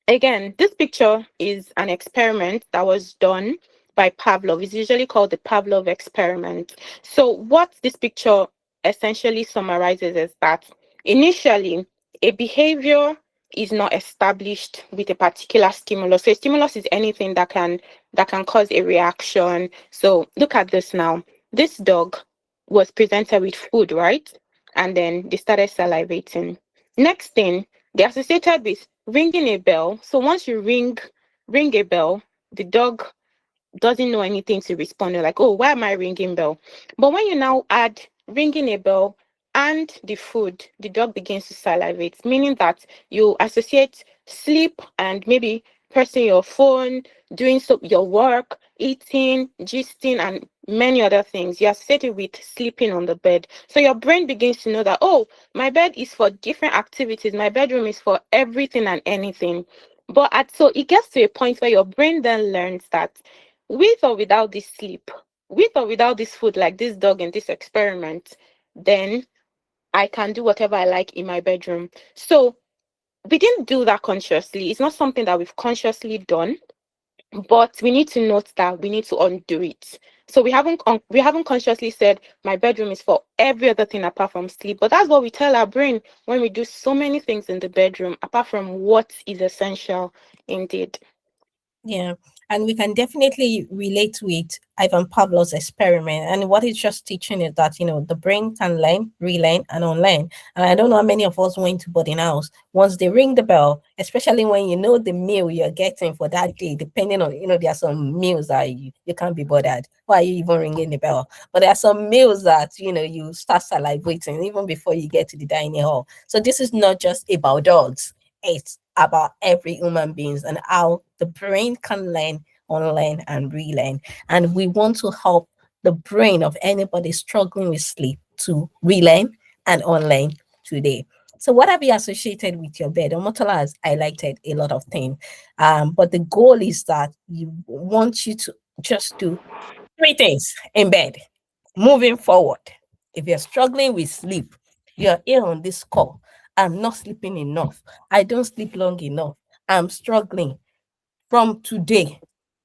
Speaker 1: Again, this picture is an experiment that was done by Pavlov. It's usually called the Pavlov experiment. So, what this picture essentially summarizes is that initially a behavior is not established with a particular stimulus. So, a stimulus is anything that can cause a reaction. So, look at this now. This dog was presented with food, right? And then they started salivating. Next thing, they associated with ringing a bell. So once you ring a bell, the dog doesn't know anything to respond. You're like, oh, why am I ringing bell? But when you now add ringing a bell and the food, the dog begins to salivate, meaning that you associate sleep and maybe pressing your phone, doing your work, eating, gisting, and many other things. You associate it with sleeping on the bed. So your brain begins to know that, oh, my bed is for different activities. My bedroom is for everything and anything. So it gets to a point where your brain then learns that with or without this sleep, with or without this food, like this dog in this experiment, then I can do whatever I like in my bedroom. So we didn't do that consciously. It's not something that we've consciously done, but we need to note that we need to undo it. So we haven't consciously said my bedroom is for every other thing apart from sleep. But that's what we tell our brain when we do so many things in the bedroom apart from what is essential indeed.
Speaker 2: Yeah, and we can definitely relate with Ivan Pavlov's experiment. And what he's just teaching is that, the brain can learn, relearn, and unlearn. And I don't know how many of us went to boarding house. Once they ring the bell, especially when you know the meal you're getting for that day, depending on, there are some meals that you can't be bothered. Why are you even ringing the bell? But there are some meals that, you start salivating even before you get to the dining hall. So this is not just about dogs. It's about every human beings and how the brain can learn, unlearn, and relearn. And we want to help the brain of anybody struggling with sleep to relearn and unlearn today. So what have you associated with your bed? Omotola has highlighted a lot of things. But the goal is that you want you to just do three things in bed. Moving forward, if you're struggling with sleep, you're here on this call. I'm not sleeping enough. I don't sleep long enough. I'm struggling. From today,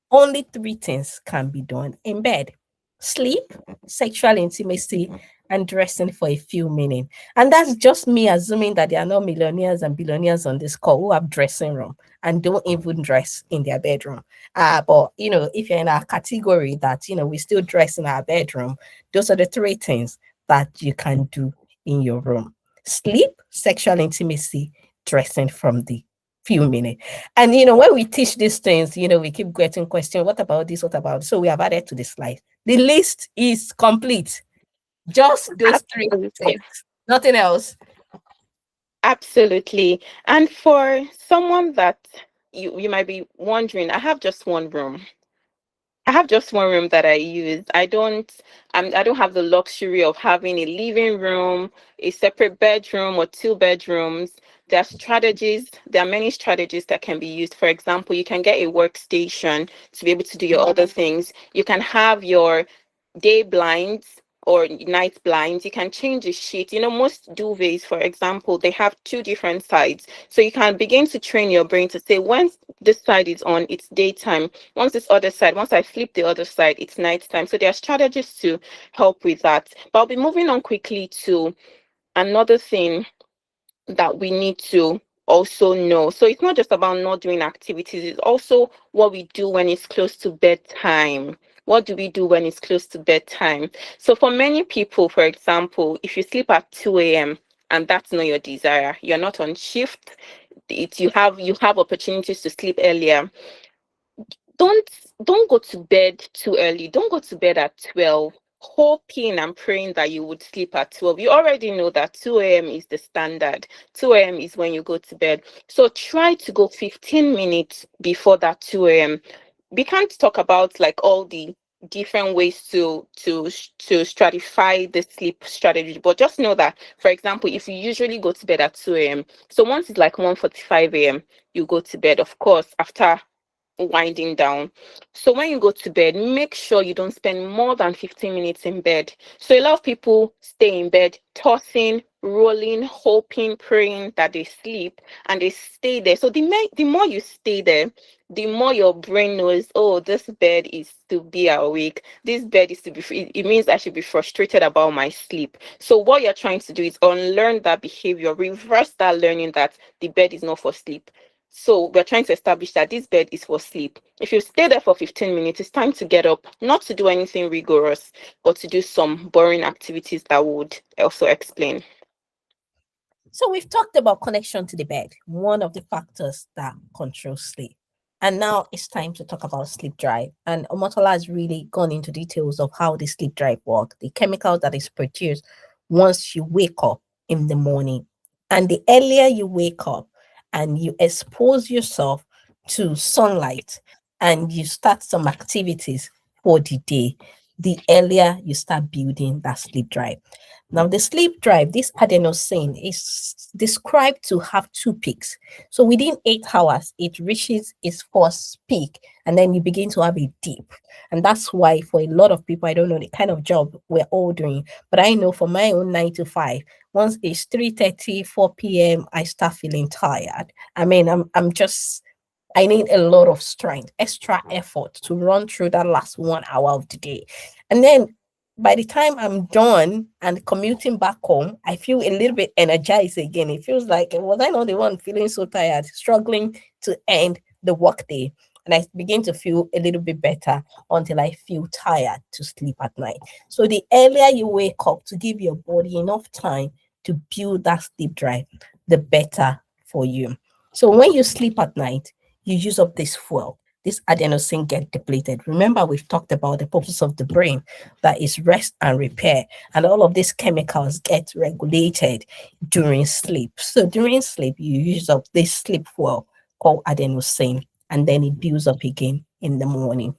Speaker 2: only three things can be done in bed: sleep, sexual intimacy, and dressing for a few minutes. And that's just me assuming that there are no millionaires and billionaires on this call who have dressing room and don't even dress in their bedroom. But if you're in our category that we still dress in our bedroom, those are the three things that you can do in your room: sleep, sexual intimacy, dressing from the few minutes. And when we teach these things, we keep getting questions. What about this? What about this? So we have added to the slide. The list is complete. Just those three
Speaker 1: Absolutely.
Speaker 2: things, nothing else.
Speaker 1: Absolutely. And for someone that you might be wondering, I have just one room that I use. I don't have the luxury of having a living room, a separate bedroom, or two bedrooms. There are many strategies that can be used. For example, you can get a workstation to be able to do your other things. You can have your day blinds or night blinds. You can change the sheet. Most duvets, for example, they have two different sides. So you can begin to train your brain to say, once this side is on, it's daytime. Once I flip the other side, it's nighttime. So there are strategies to help with that. But I'll be moving on quickly to another thing that we need to also know. So it's not just about not doing activities, it's also what we do when it's close to bedtime. What do we do when it's close to bedtime? So for many people, for example, if you sleep at 2 a.m. and that's not your desire, you're not on shift, you have opportunities to sleep earlier. don't don't go to bed too early. Don't go to bed at 12 hoping and praying that you would sleep at 12. You already know that 2 a.m. is the standard. 2 a.m. is when you go to bed. So try to go 15 minutes before that 2 a.m. We can't talk about like all the different ways to stratify the sleep strategy, but just know that, for example, if you usually go to bed at 2 a.m., so once it's like 1:45 a.m., you go to bed, of course, after winding down. So when you go to bed, make sure you don't spend more than 15 minutes in bed. So a lot of people stay in bed, tossing, rolling, hoping, praying that they sleep, and they stay there. So the more you stay there, the more your brain knows, oh, this bed is to be awake. This bed is to be free. It means I should be frustrated about my sleep. So what you're trying to do is unlearn that behavior, reverse that learning that the bed is not for sleep. So we're trying to establish that this bed is for sleep. If you stay there for 15 minutes, it's time to get up, not to do anything rigorous, but to do some boring activities that would also explain.
Speaker 2: So we've talked about connection to the bed, one of the factors that controls sleep. And now it's time to talk about sleep drive. And Omotola has really gone into details of how the sleep drive works, the chemical that is produced once you wake up in the morning. And the earlier you wake up and you expose yourself to sunlight and you start some activities for the day, the earlier you start building that sleep drive. Now, the sleep drive, this adenosine is described to have two peaks. So within 8 hours, it reaches its first peak, and then you begin to have a dip. And that's why, for a lot of people, I don't know the kind of job we're all doing, but I know for my own 9 to 5, once it's 3:30, 4 p.m., I start feeling tired. I mean, I need a lot of strength, extra effort to run through that last 1 hour of the day. And then by the time I'm done and commuting back home, I feel a little bit energized again. It feels like, was I not the one feeling so tired, struggling to end the workday? And I begin to feel a little bit better until I feel tired to sleep at night. So the earlier you wake up to give your body enough time to build that sleep drive, the better for you. So when you sleep at night, you use up this fuel. This adenosine get depleted. Remember, we've talked about the purpose of the brain, that is rest and repair, and all of these chemicals get regulated during sleep. So during sleep, you use up this sleep fuel called adenosine, and then it builds up again in the morning.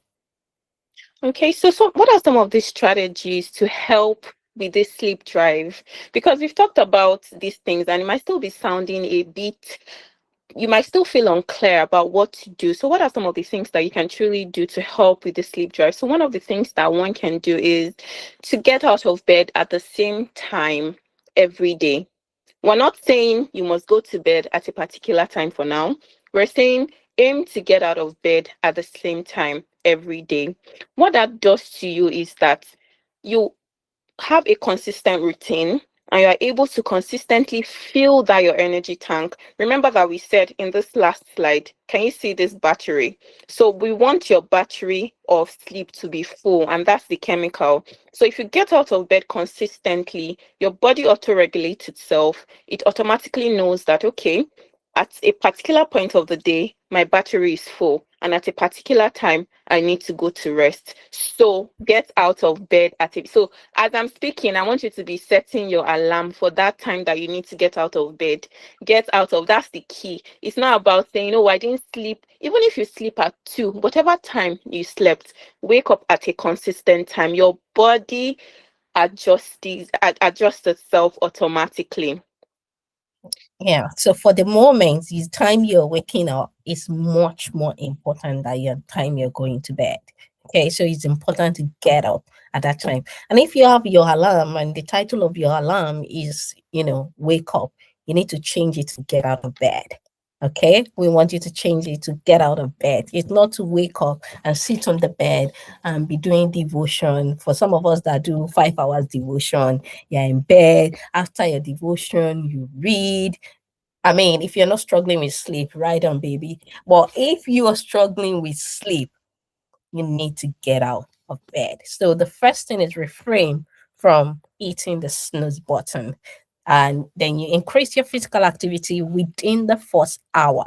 Speaker 1: Okay, so what are some of these strategies to help with this sleep drive? Because we've talked about these things and it might still be sounding a bit, you might still feel unclear about what to do. So what are some of the things that you can truly do to help with the sleep drive? So one of the things that one can do is to get out of bed at the same time every day. We're not saying you must go to bed at a particular time for now. We're saying aim to get out of bed at the same time every day. What that does to you is that you have a consistent routine and you are able to consistently fill that your energy tank, remember that we said in this last slide, can you see this battery? So we want your battery of sleep to be full, and that's the chemical. So if you get out of bed consistently, your body auto-regulates itself. It automatically knows that, okay, at a particular point of the day, my battery is full, and at a particular time, I need to go to rest. So get out of bed at it. So as I'm speaking, I want you to be setting your alarm for that time that you need to get out of bed. Get out of, that's the key. It's not about saying, oh, I didn't sleep. Even if you sleep at 2, whatever time you slept, wake up at a consistent time. Your body adjusts itself automatically.
Speaker 2: Yeah. So for the moment, the time you're waking up is much more important than your time you're going to bed. Okay. So it's important to get up at that time. And if you have your alarm and the title of your alarm is, wake up, you need to change it to get out of bed. Okay. We want you to change it to get out of bed. It's not to wake up and sit on the bed and be doing devotion. For some of us that do 5 hours devotion, you're in bed. After your devotion, you read. I mean, if you're not struggling with sleep, right on, baby. But if you are struggling with sleep, you need to get out of bed. So the first thing is refrain from hitting the snooze button. And then you increase your physical activity within the first hour.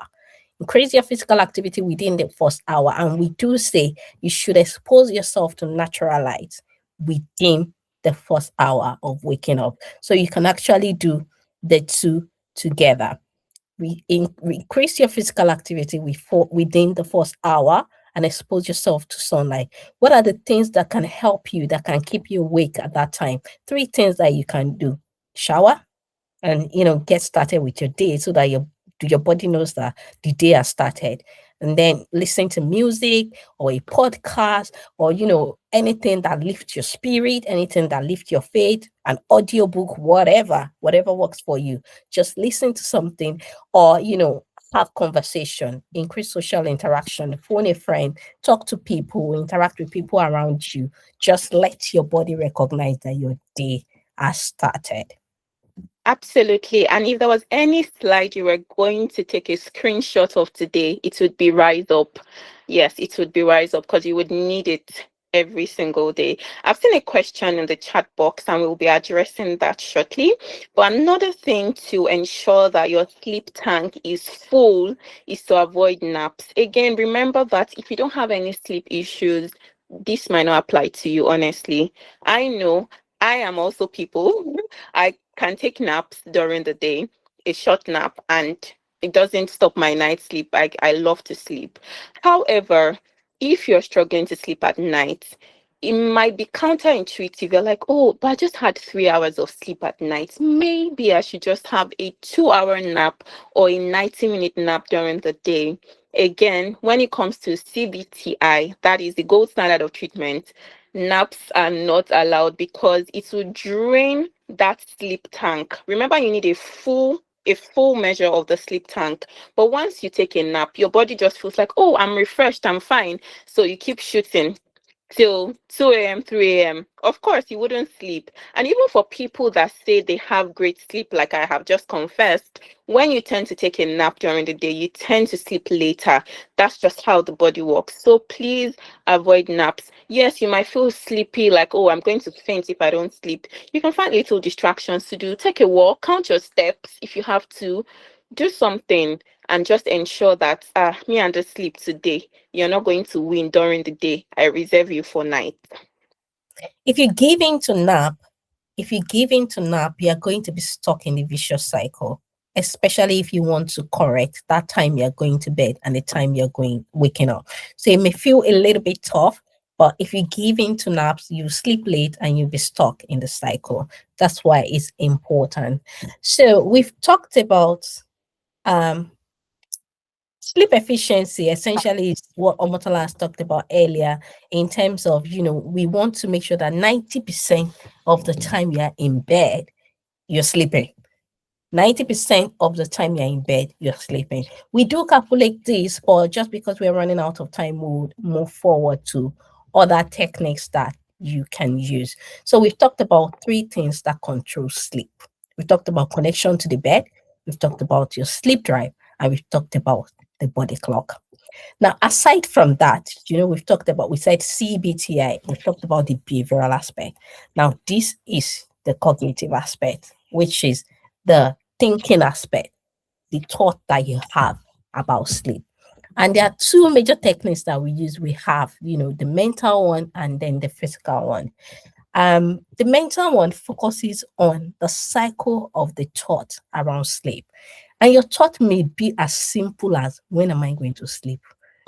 Speaker 2: Increase your physical activity within the first hour. And we do say you should expose yourself to natural light within the first hour of waking up. So you can actually do the two together. Increase your physical activity within the first hour and expose yourself to sunlight. What are the things that can help you, that can keep you awake at that time? 3 things that you can do: shower, and get started with your day so that your body knows that the day has started. And then listen to music or a podcast, or anything that lifts your spirit, anything that lifts your faith, an audiobook, whatever works for you. Just listen to something, or have conversation, increase social interaction, phone a friend, talk to people, interact with people around you. Just let your body recognize that your day has started.
Speaker 1: Absolutely. And if there was any slide you were going to take a screenshot of today, it would be Rise Up. Yes, it would be Rise Up, because you would need it every single day. I've seen a question in the chat box and we'll be addressing that shortly. But another thing to ensure that your sleep tank is full is to avoid naps. Again, remember that if you don't have any sleep issues, this might not apply to you, honestly. I know I am also people. I can take naps during the day, a short nap, and it doesn't stop my night sleep. I love to sleep. However, if you're struggling to sleep at night, it might be counterintuitive. You're like, oh, but I just had 3 hours of sleep at night. Maybe I should just have a 2 hour nap or a 90-minute nap during the day. Again, when it comes to CBTI, that is the gold standard of treatment, naps are not allowed because it will drain that sleep tank. Remember, you need a full measure of the sleep tank. But once you take a nap, your body just feels like, oh, I'm refreshed, I'm fine. So you keep shooting till 2 a.m., 3 a.m. Of course, you wouldn't sleep. And even for people that say they have great sleep, like I have just confessed, when you tend to take a nap during the day, you tend to sleep later. That's just how the body works. So please avoid naps. Yes, you might feel sleepy, like, oh, I'm going to faint if I don't sleep. You can find little distractions to do. Take a walk, count your steps if you have to. Do something and just ensure that me and the sleep today, you're not going to win during the day. I reserve you for night.
Speaker 2: If you give in to nap, if you give in to nap, you're going to be stuck in the vicious cycle, especially if you want to correct that time you're going to bed and the time you're waking up. So it may feel a little bit tough, but if you give in to naps, you sleep late and you'll be stuck in the cycle. That's why it's important. So we've talked about um sleep efficiency. Essentially is what Omotola has talked about earlier, in terms of, we want to make sure that 90% of the time you're in bed, you're sleeping. 90% of the time you're in bed, you're sleeping. We do calculate this, but just because we're running out of time, we'll move forward to other techniques that you can use. So we've talked about three things that control sleep. We've talked about connection to the bed, we've talked about your sleep drive, and we've talked about the body clock. Now, aside from that, we said CBTI, we've talked about the behavioral aspect. Now, this is the cognitive aspect, which is the thinking aspect, the thought that you have about sleep. And there are two major techniques that we use. We have, the mental one and then the physical one. The mental one focuses on the cycle of the thought around sleep. And your thought may be as simple as, when am I going to sleep?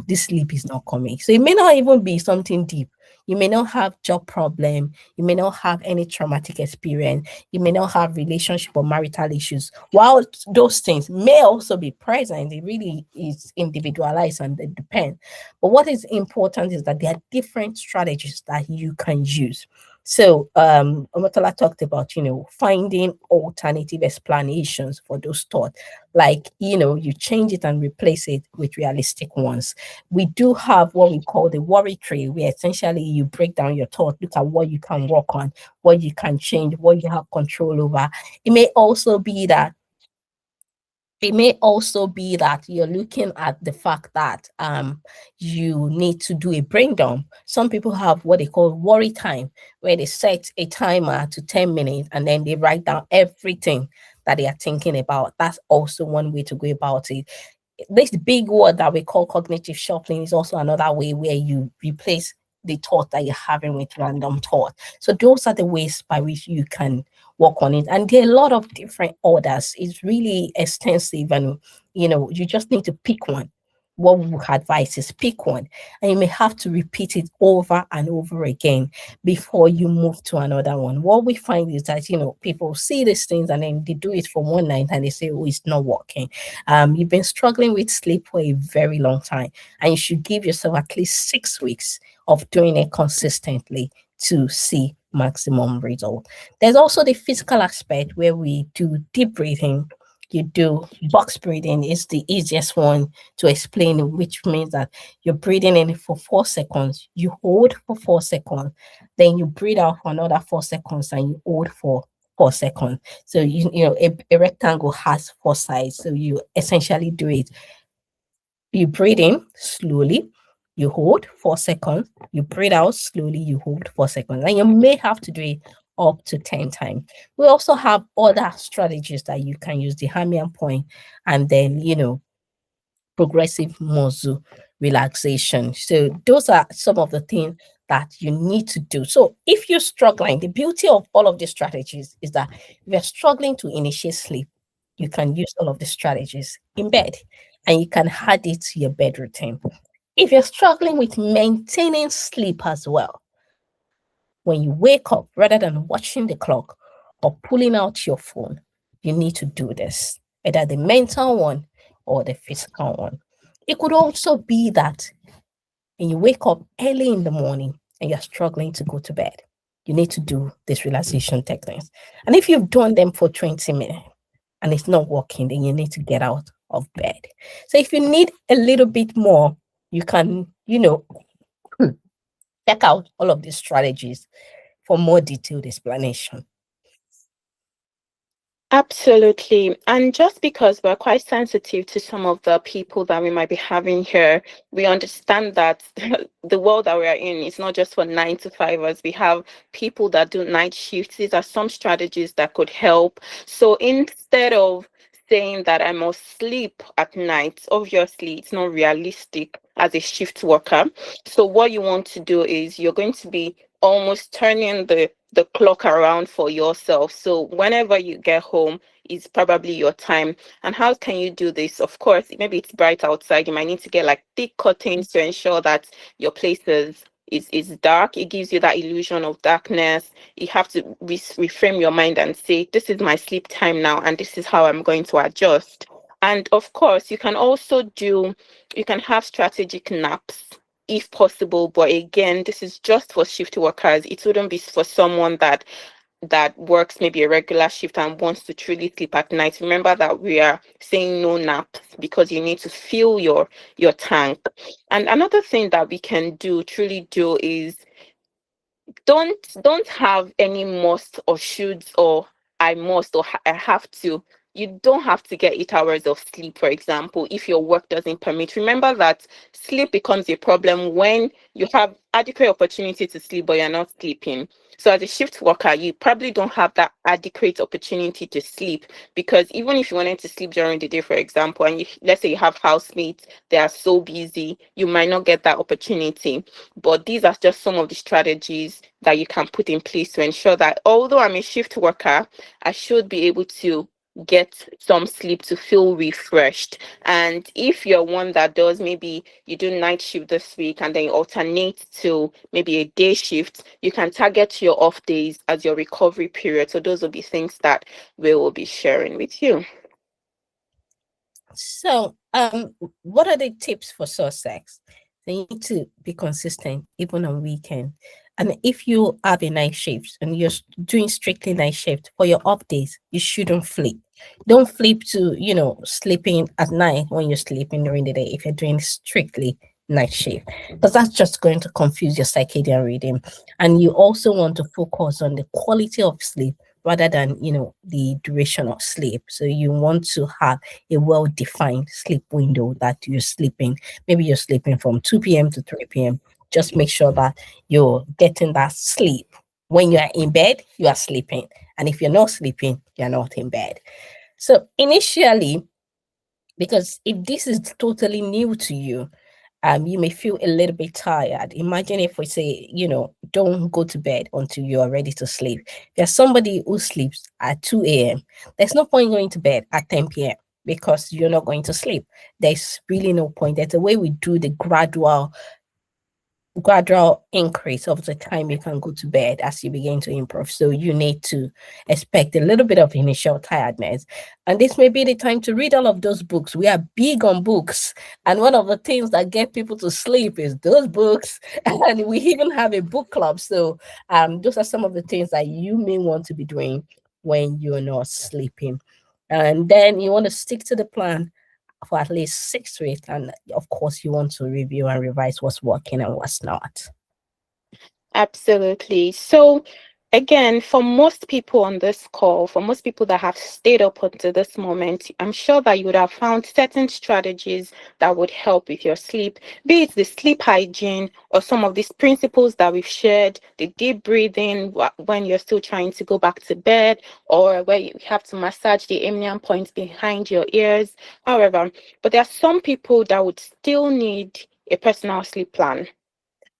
Speaker 2: This sleep is not coming. So it may not even be something deep. You may not have job problem. You may not have any traumatic experience. You may not have relationship or marital issues. While those things may also be present, it really is individualized and it depends. But what is important is that there are different strategies that you can use. So Omotola talked about, finding alternative explanations for those thoughts. Like, you change it and replace it with realistic ones. We do have what we call the worry tree, where essentially you break down your thought, look at what you can work on, what you can change, what you have control over. It may also be that you're looking at the fact that you need to do a brain dump. Some people have what they call worry time, where they set a timer to 10 minutes and then they write down everything that they are thinking about. That's also one way to go about it. This big word that we call cognitive shuffling is also another way where you replace the thought that you're having with random thought. So those are the ways by which you can work on it. And there are a lot of different orders. It's really extensive, and you just need to pick one. What we would advise is pick one, and you may have to repeat it over and over again before you move to another one. What we find is that people see these things and then they do it for one night and they say, oh, it's not working. You've been struggling with sleep for a very long time, and you should give yourself at least 6 weeks of doing it consistently to see maximum result. There's also the physical aspect where we do deep breathing. You do box breathing is the easiest one to explain, which means that you're breathing in for 4 seconds, you hold for 4 seconds, then you breathe out for another 4 seconds, and you hold for 4 seconds. So a rectangle has four sides. So you essentially do it. You breathe in slowly, you hold 4 seconds, you breathe out slowly, you hold 4 seconds, and you may have to do it up to 10 times. We also have other strategies that you can use, the Hamian point, and then, progressive muscle relaxation. So those are some of the things that you need to do. So if you're struggling, the beauty of all of these strategies is that if you're struggling to initiate sleep, you can use all of the strategies in bed and you can add it to your bed routine. If you're struggling with maintaining sleep as well, when you wake up, rather than watching the clock or pulling out your phone, you need to do this, either the mental one or the physical one. It could also be that when you wake up early in the morning and you're struggling to go to bed, you need to do this relaxation techniques. And if you've done them for 20 minutes and it's not working, then you need to get out of bed. So if you need a little bit more, you can, check out all of these strategies for more detailed explanation.
Speaker 1: Absolutely. And just because we're quite sensitive to some of the people that we might be having here, we understand that the world that we are in is not just for 9 to 5ers. We have people that do night shifts. These are some strategies that could help. So instead of saying that I must sleep at night, obviously it's not realistic as a shift worker. So what you want to do is you're going to be almost turning the clock around for yourself. So whenever you get home is probably your time. And how can you do this? Of course, maybe it's bright outside. You might need to get like thick curtains to ensure that your place is dark. It gives you that illusion of darkness. You have to reframe your mind and say, this is my sleep time now, and this is how I'm going to adjust. And of course, you can have strategic naps if possible, but again, this is just for shift workers. It wouldn't be for someone that works maybe a regular shift and wants to truly sleep at night. Remember that we are saying no naps because you need to fill your tank. And another thing that we can truly do is don't have any must or shoulds or I must or I have to. You don't have to get 8 hours of sleep, for example, if your work doesn't permit. Remember that sleep becomes a problem when you have adequate opportunity to sleep, but you're not sleeping. So as a shift worker, you probably don't have that adequate opportunity to sleep, because even if you wanted to sleep during the day, for example, and let's say you have housemates, they are so busy, you might not get that opportunity. But these are just some of the strategies that you can put in place to ensure that although I'm a shift worker, I should be able to get some sleep to feel refreshed. And if you're one that does, maybe you do night shift this week and then you alternate to maybe a day shift, you can target your off days as your recovery period. So those will be things that we will be sharing with you.
Speaker 2: So, what are the tips for success? They need to be consistent even on weekend. And if you have a night shift and you're doing strictly night shift for your off days, you shouldn't flip. Don't flip to, sleeping at night when you're sleeping during the day if you're doing strictly night shift, because that's just going to confuse your circadian rhythm. And you also want to focus on the quality of sleep rather than, the duration of sleep. So you want to have a well-defined sleep window that you're sleeping. Maybe you're sleeping from 2 p.m. to 3 p.m. Just make sure that you're getting that sleep. When you are in bed, you are sleeping. And if you're not sleeping, you're not in bed. So initially, because if this is totally new to you, you may feel a little bit tired. Imagine if we say, don't go to bed until you are ready to sleep. There's somebody who sleeps at 2 a.m. There's no point going to bed at 10 p.m. because you're not going to sleep. There's really no point. There's a way we do the gradual increase of the time you can go to bed as you begin to improve. So you need to expect a little bit of initial tiredness. And this may be the time to read all of those books. We are big on books. And one of the things that get people to sleep is those books. And we even have a book club. So those are some of the things that you may want to be doing when you're not sleeping. And then you want to stick to the plan for at least 6 weeks. And of course, you want to review and revise what's working and what's not.
Speaker 1: Absolutely. So, again, for most people on this call, for most people that have stayed up until this moment, I'm sure that you would have found certain strategies that would help with your sleep, be it the sleep hygiene or some of these principles that we've shared, the deep breathing when you're still trying to go back to bed, or where you have to massage the amnion points behind your ears. However, but there are some people that would still need a personal sleep plan,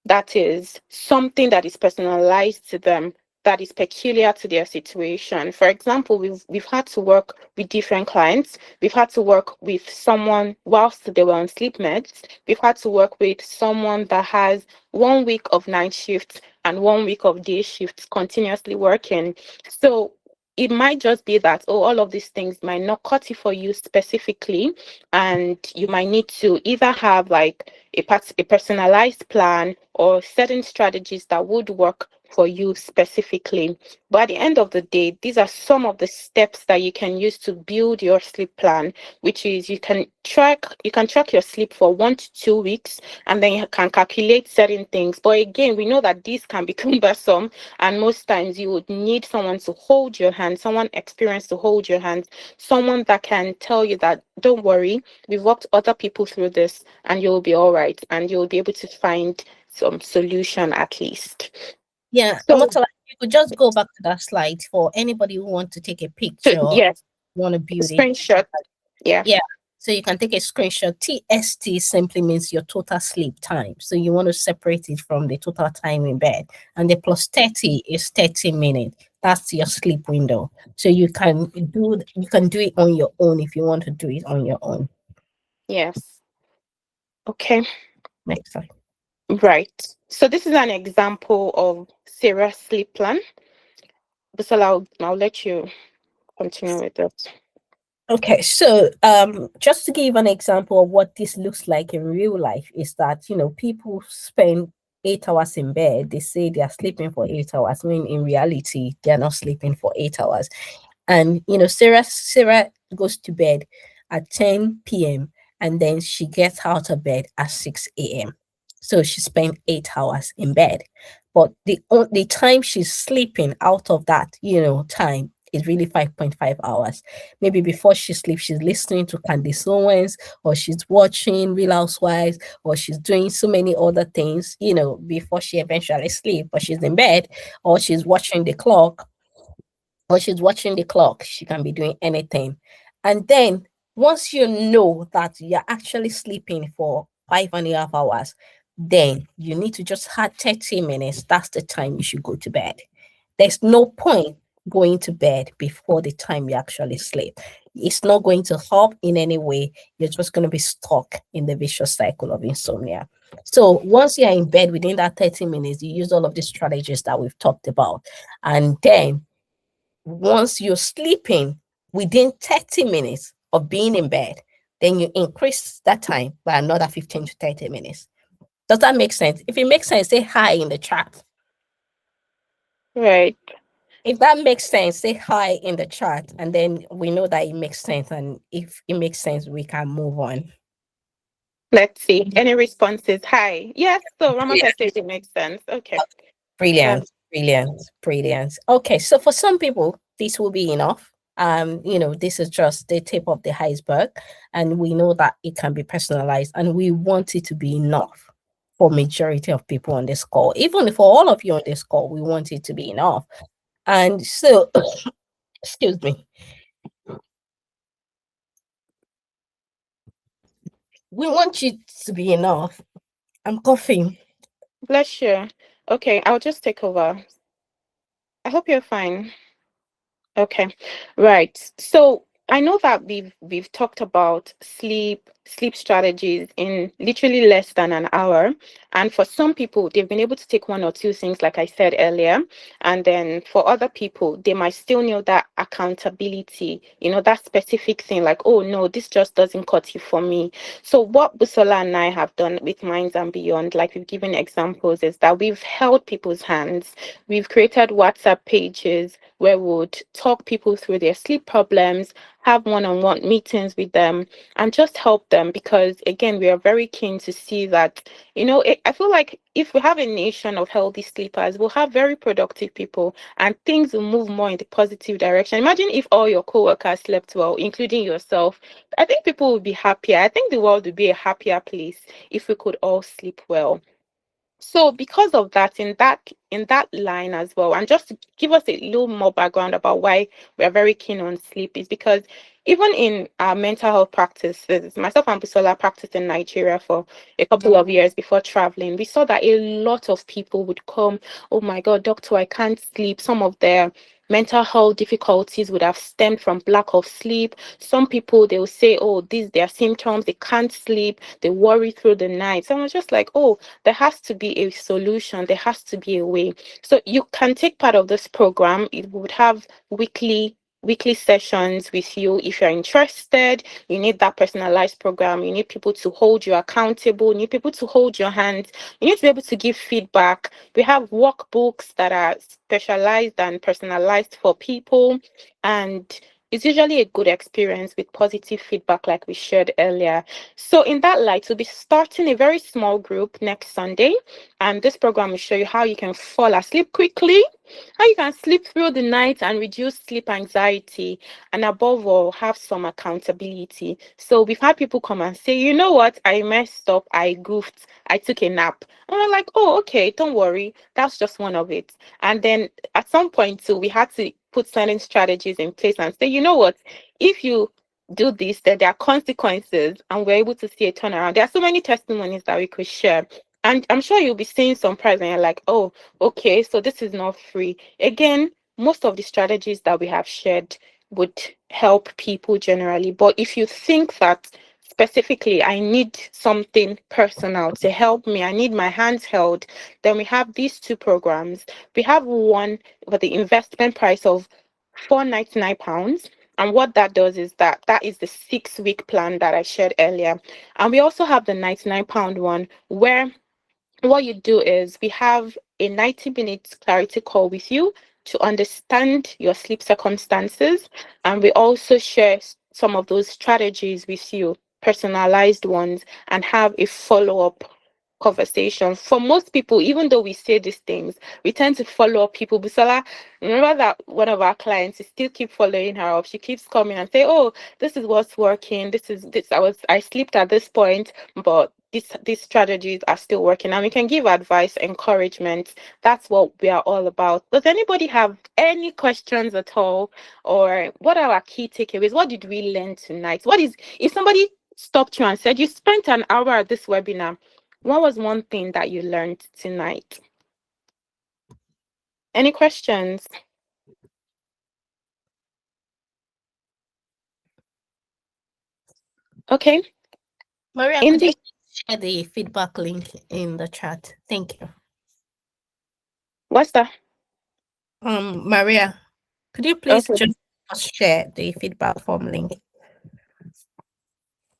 Speaker 1: that is something that is personalized to them, that is peculiar to their situation. For example, we've had to work with different clients. We've had to work with someone whilst they were on sleep meds. We've had to work with someone that has 1 week of night shifts and 1 week of day shifts continuously working. So it might just be that, oh, all of these things might not cut it for you specifically, and you might need to either have like a personalized plan or certain strategies that would work for you specifically. But at the end of the day, these are some of the steps that you can use to build your sleep plan, which is you can track your sleep for 1 to 2 weeks, and then you can calculate certain things. But again, we know that these can be cumbersome, and most times you would need someone to hold your hand, someone experienced to hold your hand, someone that can tell you that don't worry, we've walked other people through this and you'll be all right, and you'll be able to find some solution at least.
Speaker 2: Yeah,
Speaker 1: So,
Speaker 2: you could just go back to that slide for anybody who wants to take a picture,
Speaker 1: yes,
Speaker 2: want to build it.
Speaker 1: screenshot. Yeah.
Speaker 2: Yeah. So you can take a screenshot. TST simply means your total sleep time. So you want to separate it from the total time in bed. And the plus 30 is 30 minutes. That's your sleep window. So you can do it on your own if you want to do it on your own.
Speaker 1: Yes. Okay.
Speaker 2: Next slide.
Speaker 1: Right. So this is an example of Sarah's sleep plan. So I'll let you continue with it.
Speaker 2: Okay, so just to give an example of what this looks like in real life is that people spend 8 hours in bed. They say they are sleeping for 8 hours, when in reality they are not sleeping for 8 hours. And Sarah goes to bed at 10 p.m. and then she gets out of bed at 6 a.m. So she spent 8 hours in bed. But the time she's sleeping out of that, time is really 5.5 hours. Maybe before she sleeps, she's listening to Candice Owens, or she's watching Real Housewives, or she's doing so many other things, before she eventually sleep. But she's in bed, or she's watching the clock, she can be doing anything. And then once you know that you're actually sleeping for 5.5 hours, then you need to just have 30 minutes. That's the time you should go to bed. There's no point going to bed before the time you actually sleep. It's not going to help in any way. You're just going to be stuck in the vicious cycle of insomnia. So once you're in bed within that 30 minutes, you use all of the strategies that we've talked about. And then once you're sleeping within 30 minutes of being in bed, then you increase that time by another 15 to 30 minutes. Does that make sense? If it makes sense, say hi in the chat.
Speaker 1: Right.
Speaker 2: If that makes sense, say hi in the chat, and then we know that it makes sense. And if it makes sense, we can move on.
Speaker 1: Let's see. Any responses? Hi. Yes. So Ramaka says it makes sense. Okay.
Speaker 2: Brilliant, brilliant, brilliant. Okay, so for some people, this will be enough. This is just the tip of the iceberg, and we know that it can be personalized, and we want it to be enough for majority of people on this call. Even for all of you on this call, we want it to be enough. And so, excuse me, we want it to be enough. I'm coughing.
Speaker 1: Bless you. Okay, I'll just take over. I hope you're fine. Okay, right. So I know that we've talked about sleep strategies in literally less than an hour. And for some people, they've been able to take one or two things, like I said earlier. And then for other people, they might still need that accountability, that specific thing, like, oh no, this just doesn't cut it for me. So what Busola and I have done with Minds and Beyond, like we've given examples, is that we've held people's hands. We've created WhatsApp pages where we would talk people through their sleep problems, have one-on-one meetings with them, and just help them, because again, we are very keen to see that, I feel like if we have a nation of healthy sleepers, we'll have very productive people, and things will move more in the positive direction. Imagine if all your co-workers slept well, including yourself. I think people would be happier. I think the world would be a happier place if we could all sleep well. So because of that, in that line as well, and just to give us a little more background about why we are very keen on sleep, is because even in our mental health practices, myself and Bisola practiced in Nigeria for a couple of years before traveling. We saw that a lot of people would come, oh my God, doctor, I can't sleep. Some of their mental health difficulties would have stemmed from lack of sleep. Some people, they will say, oh, these their symptoms, they can't sleep, they worry through the night. So I was just like, oh, there has to be a solution, there has to be a way. So you can take part of this program. It would have weekly sessions with you. If you're interested, you need that personalized program, you need people to hold you accountable, you need people to hold your hands, you need to be able to give feedback. We have workbooks that are specialized and personalized for people, and it's usually a good experience with positive feedback, like we shared earlier. So in that light, we'll be starting a very small group next Sunday, and this program will show you how you can fall asleep quickly, how you can sleep through the night and reduce sleep anxiety, and above all, have some accountability. So we've had people come and say, you know what, I messed up, I goofed, I took a nap. And we're like, oh, okay, don't worry, that's just one of it. And then at some point too, we had to put certain strategies in place and say, you know what, if you do this, then there are consequences, and we're able to see a turnaround. There are so many testimonies that we could share. And I'm sure you'll be seeing some price and you're like, oh, okay, so this is not free. Again, most of the strategies that we have shared would help people generally. But if you think that specifically, I need something personal to help me, I need my hands held, then we have these two programs. We have one for the investment price of £499. And what that does is that is the 6-week plan that I shared earlier. And we also have the £99 one, where what you do is we have a 90 minutes clarity call with you to understand your sleep circumstances. And we also share some of those strategies with you, personalized ones, and have a follow up conversation. For most people, even though we say these things, we tend to follow up people. Busola, remember that one of our clients, we still keep following her up. She keeps coming and say, "Oh, this is what's working. This is this. I slept at this point, but these strategies are still working." And we can give advice, encouragement. That's what we are all about. Does anybody have any questions at all? Or what are our key takeaways? What did we learn tonight? What is, if somebody stopped you and said, "You spent an hour at this webinar, what was one thing that you learned tonight?" Any questions? Okay.
Speaker 2: Maria,
Speaker 1: In
Speaker 2: could you
Speaker 1: the
Speaker 2: share the feedback link in the chat? Thank you.
Speaker 1: what's that?
Speaker 2: Maria, could you please
Speaker 1: Okay.
Speaker 2: just share the feedback form link?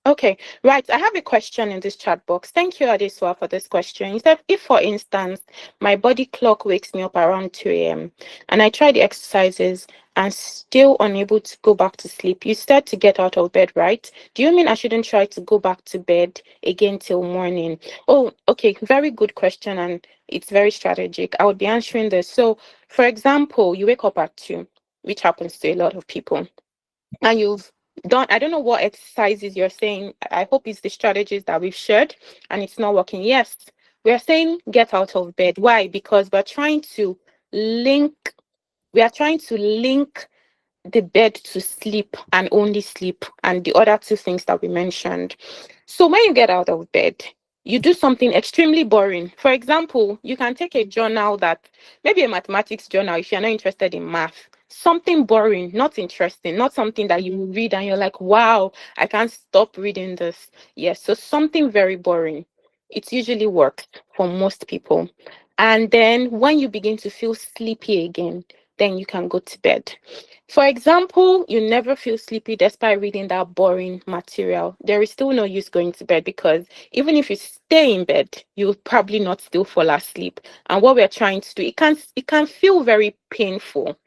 Speaker 1: Okay, right. I have a question in this chat box. Thank you, Adeswa, for this question. You said, if, for instance, my body clock wakes me up around 2 a.m. and I try the exercises and still unable to go back to sleep, you said to get out of bed, right? Do you mean I shouldn't try to go back to bed again till morning? Oh, okay. Very good question. And it's very strategic. I would be answering this. So, for example, you wake up at 2, which happens to a lot of people, and you've done, I don't know what exercises you're saying. I hope it's the strategies that we've shared and it's not working. Yes, we're saying get out of bed. Why? Because link we are trying to link the bed to sleep and only sleep, and the other two things that we mentioned. So when you get out of bed, you do something extremely boring. For example, you can take a journal, that maybe a mathematics journal, if you're not interested in math. Something boring, not interesting, not something that you read and you're like, wow, I can't stop reading this. Yes, so something very boring. It usually works for most people. And then when you begin to feel sleepy again, then you can go to bed. For example, you never feel sleepy despite reading that boring material. There is still no use going to bed, because even if you stay in bed, you'll probably not still fall asleep. And what we're trying to do, it can feel very painful.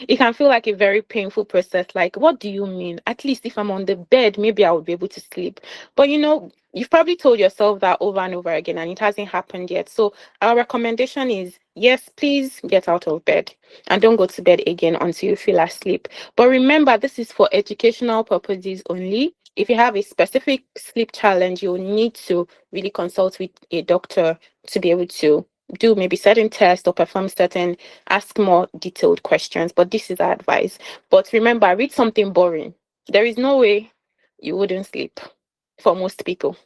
Speaker 1: It can feel like a very painful process. Like, what do you mean? At least if I'm on the bed, maybe I would be able to sleep. But you've probably told yourself that over and over again, and it hasn't happened yet. So our recommendation is, yes, please get out of bed and don't go to bed again until you feel asleep. But remember, this is for educational purposes only. If you have a specific sleep challenge, you'll need to really consult with a doctor to be able to do maybe certain tests or perform certain, ask more detailed questions. But this is our advice. But remember, read something boring. There is no way you wouldn't sleep for most people.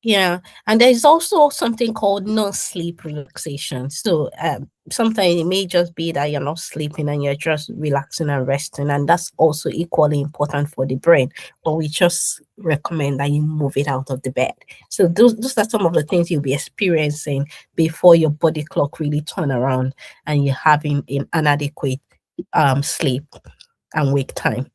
Speaker 2: Yeah, and there's also something called non-sleep relaxation. So sometimes it may just be that you're not sleeping and you're just relaxing and resting, and that's also equally important for the brain. But we just recommend that you move it out of the bed. So those are some of the things you'll be experiencing before your body clock really turn around and you're having an inadequate sleep and wake time.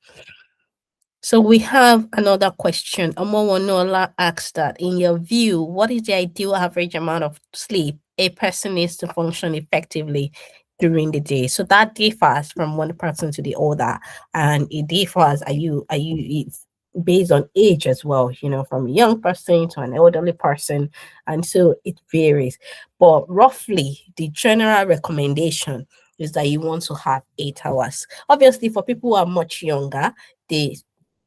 Speaker 2: So we have another question. Omowonola asks that, in your view, what is the ideal average amount of sleep a person needs to function effectively during the day? So that differs from one person to the other, and it differs. It's based on age as well, from a young person to an elderly person, and so it varies. But roughly, the general recommendation is that you want to have 8 hours. Obviously, for people who are much younger, they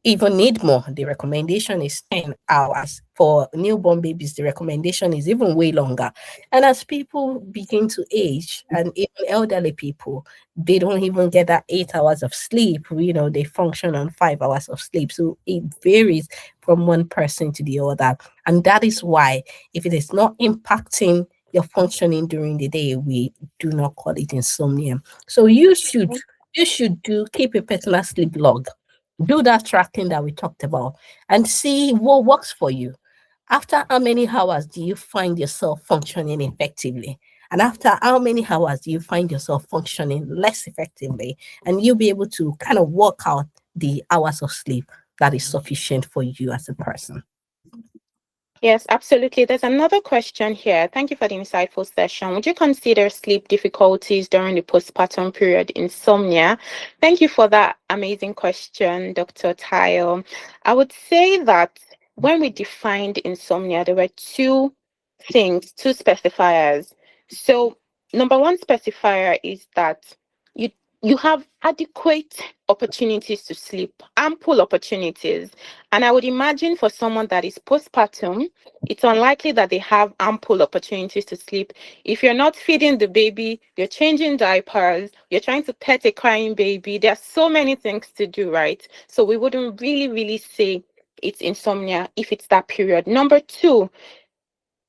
Speaker 2: even need more. The recommendation is 10 hours. For newborn babies, the recommendation is even way longer. And as people begin to age, and even elderly people, they don't even get that 8 hours of sleep. They function on 5 hours of sleep. So it varies from one person to the other. And that is why, if it is not impacting your functioning during the day, we do not call it insomnia. So you should keep a personal sleep log. Do that tracking that we talked about and see what works for you. After how many hours do you find yourself functioning effectively? And after how many hours do you find yourself functioning less effectively? And you'll be able to kind of work out the hours of sleep that is sufficient for you as a person.
Speaker 1: Yes, absolutely. There's another question here. Thank you for the insightful session. Would you consider sleep difficulties during the postpartum period insomnia? Thank you for that amazing question, Dr. Tayo. I would say that when we defined insomnia, there were two things, two specifiers. So, number one specifier is that you you have adequate opportunities to sleep, ample opportunities. And I would imagine for someone that is postpartum, it's unlikely that they have ample opportunities to sleep. If you're not feeding the baby, you're changing diapers, you're trying to pet a crying baby, there are so many things to do, right? So we wouldn't really say it's insomnia if it's that period. Number two,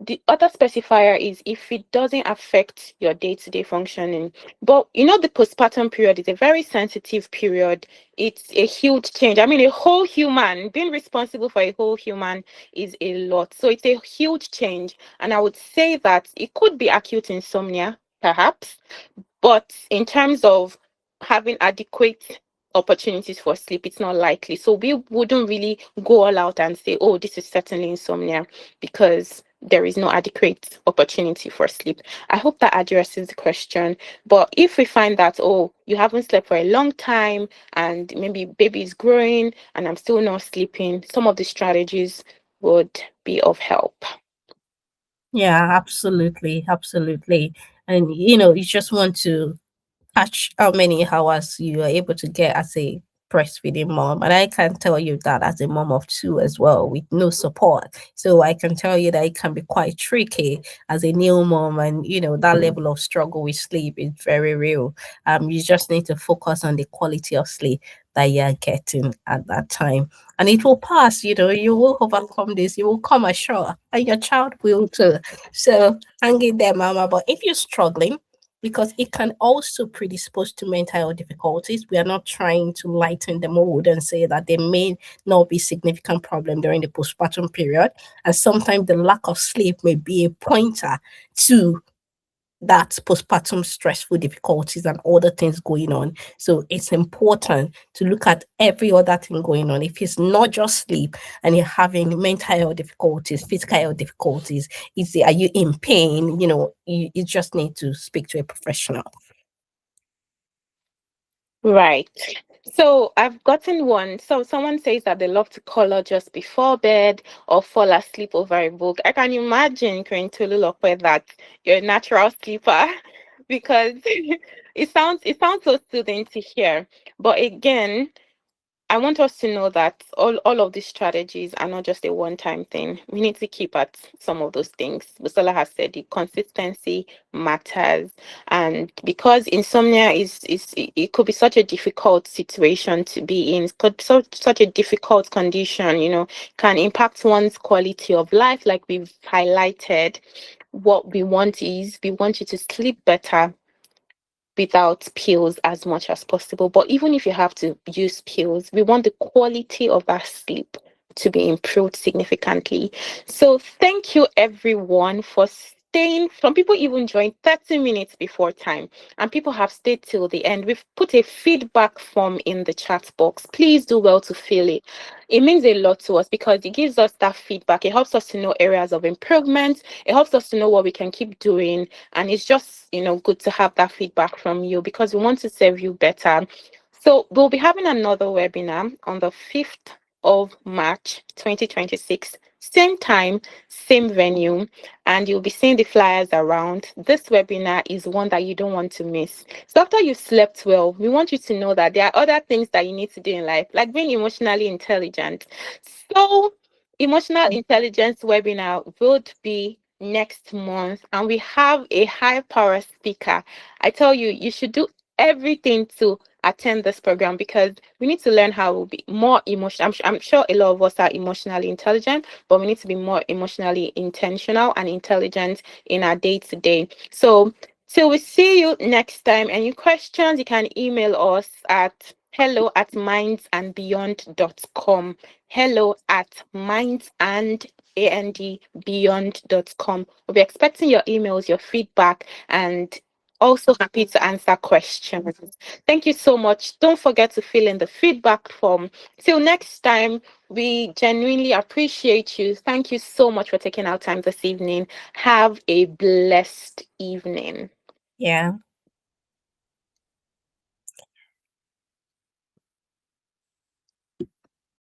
Speaker 1: the other specifier is if it doesn't affect your day-to-day functioning. But the postpartum period is a very sensitive period. It's a huge change. I mean, a whole human, being responsible for a whole human is a lot. So it's a huge change. And I would say that it could be acute insomnia, perhaps. But in terms of having adequate opportunities for sleep, it's not likely. So we wouldn't really go all out and say, oh, this is certainly insomnia, because there is no adequate opportunity for sleep. I hope that addresses the question. But if we find that, oh, you haven't slept for a long time and maybe baby is growing and I'm still not sleeping, some of the strategies would be of help.
Speaker 2: Yeah, absolutely, absolutely. And you just want to catch how many hours you are able to get as a breastfeeding mom. And I can tell you that as a mom of two as well, with no support. So I can tell you that it can be quite tricky as a new mom, and that level of struggle with sleep is very real. You just need to focus on the quality of sleep that you're getting at that time. And it will pass, you will overcome this, you will come ashore, and your child will too. So hang in there, mama. But if you're struggling, because it can also predispose to mental health difficulties. We are not trying to lighten the mood and say that there may not be significant problem during the postpartum period. And sometimes the lack of sleep may be a pointer to that postpartum stressful difficulties and other things going on. So it's important to look at every other thing going on. If it's not just sleep and you're having mental health difficulties, physical health difficulties, are you in pain? You just need to speak to a professional.
Speaker 1: Right. So I've gotten one. So someone says that they love to color just before bed or fall asleep over a book. I can imagine, Quintululope, that you're a natural sleeper because it sounds so soothing to hear. But again, I want us to know that all of these strategies are not just a one-time thing. We need to keep at some of those things. Busola has said the consistency matters. And because insomnia it could be such a difficult situation to be in, it could be such a difficult condition, can impact one's quality of life, like we've highlighted. What we want is we want you to sleep better without pills as much as possible. But even if you have to use pills, we want the quality of our sleep to be improved significantly. So thank you everyone for staying. Some people even joined 30 minutes before time, and people have stayed till the end. We've put a feedback form in the chat box. Please do well to fill it. It means a lot to us because it gives us that feedback. It helps us to know areas of improvement. It helps us to know what we can keep doing, and it's just good to have that feedback from you because we want to serve you better. So we'll be having another webinar on the 5th of March 2026, same time, same venue, and you'll be seeing the flyers around. This webinar is one that you don't want to miss. So after you slept well, we want you to know that there are other things that you need to do in life, like being emotionally intelligent. So emotional intelligence webinar would be next month, and we have a high power speaker. I tell you, you should do everything to attend this program because we need to learn how to be more emotional. I'm sure a lot of us are emotionally intelligent, but we need to be more emotionally intentional and intelligent in our day to day. So till we see you next time, any questions, you can email us at hello@mindsandbeyond.com. hello@mindsandbeyond.com. We'll be expecting your emails, your feedback, and also happy to answer questions. Thank you so much. Don't forget to fill in the feedback form. Till next time, we genuinely appreciate you. Thank you so much for taking our time this evening. Have a blessed evening.
Speaker 2: Yeah.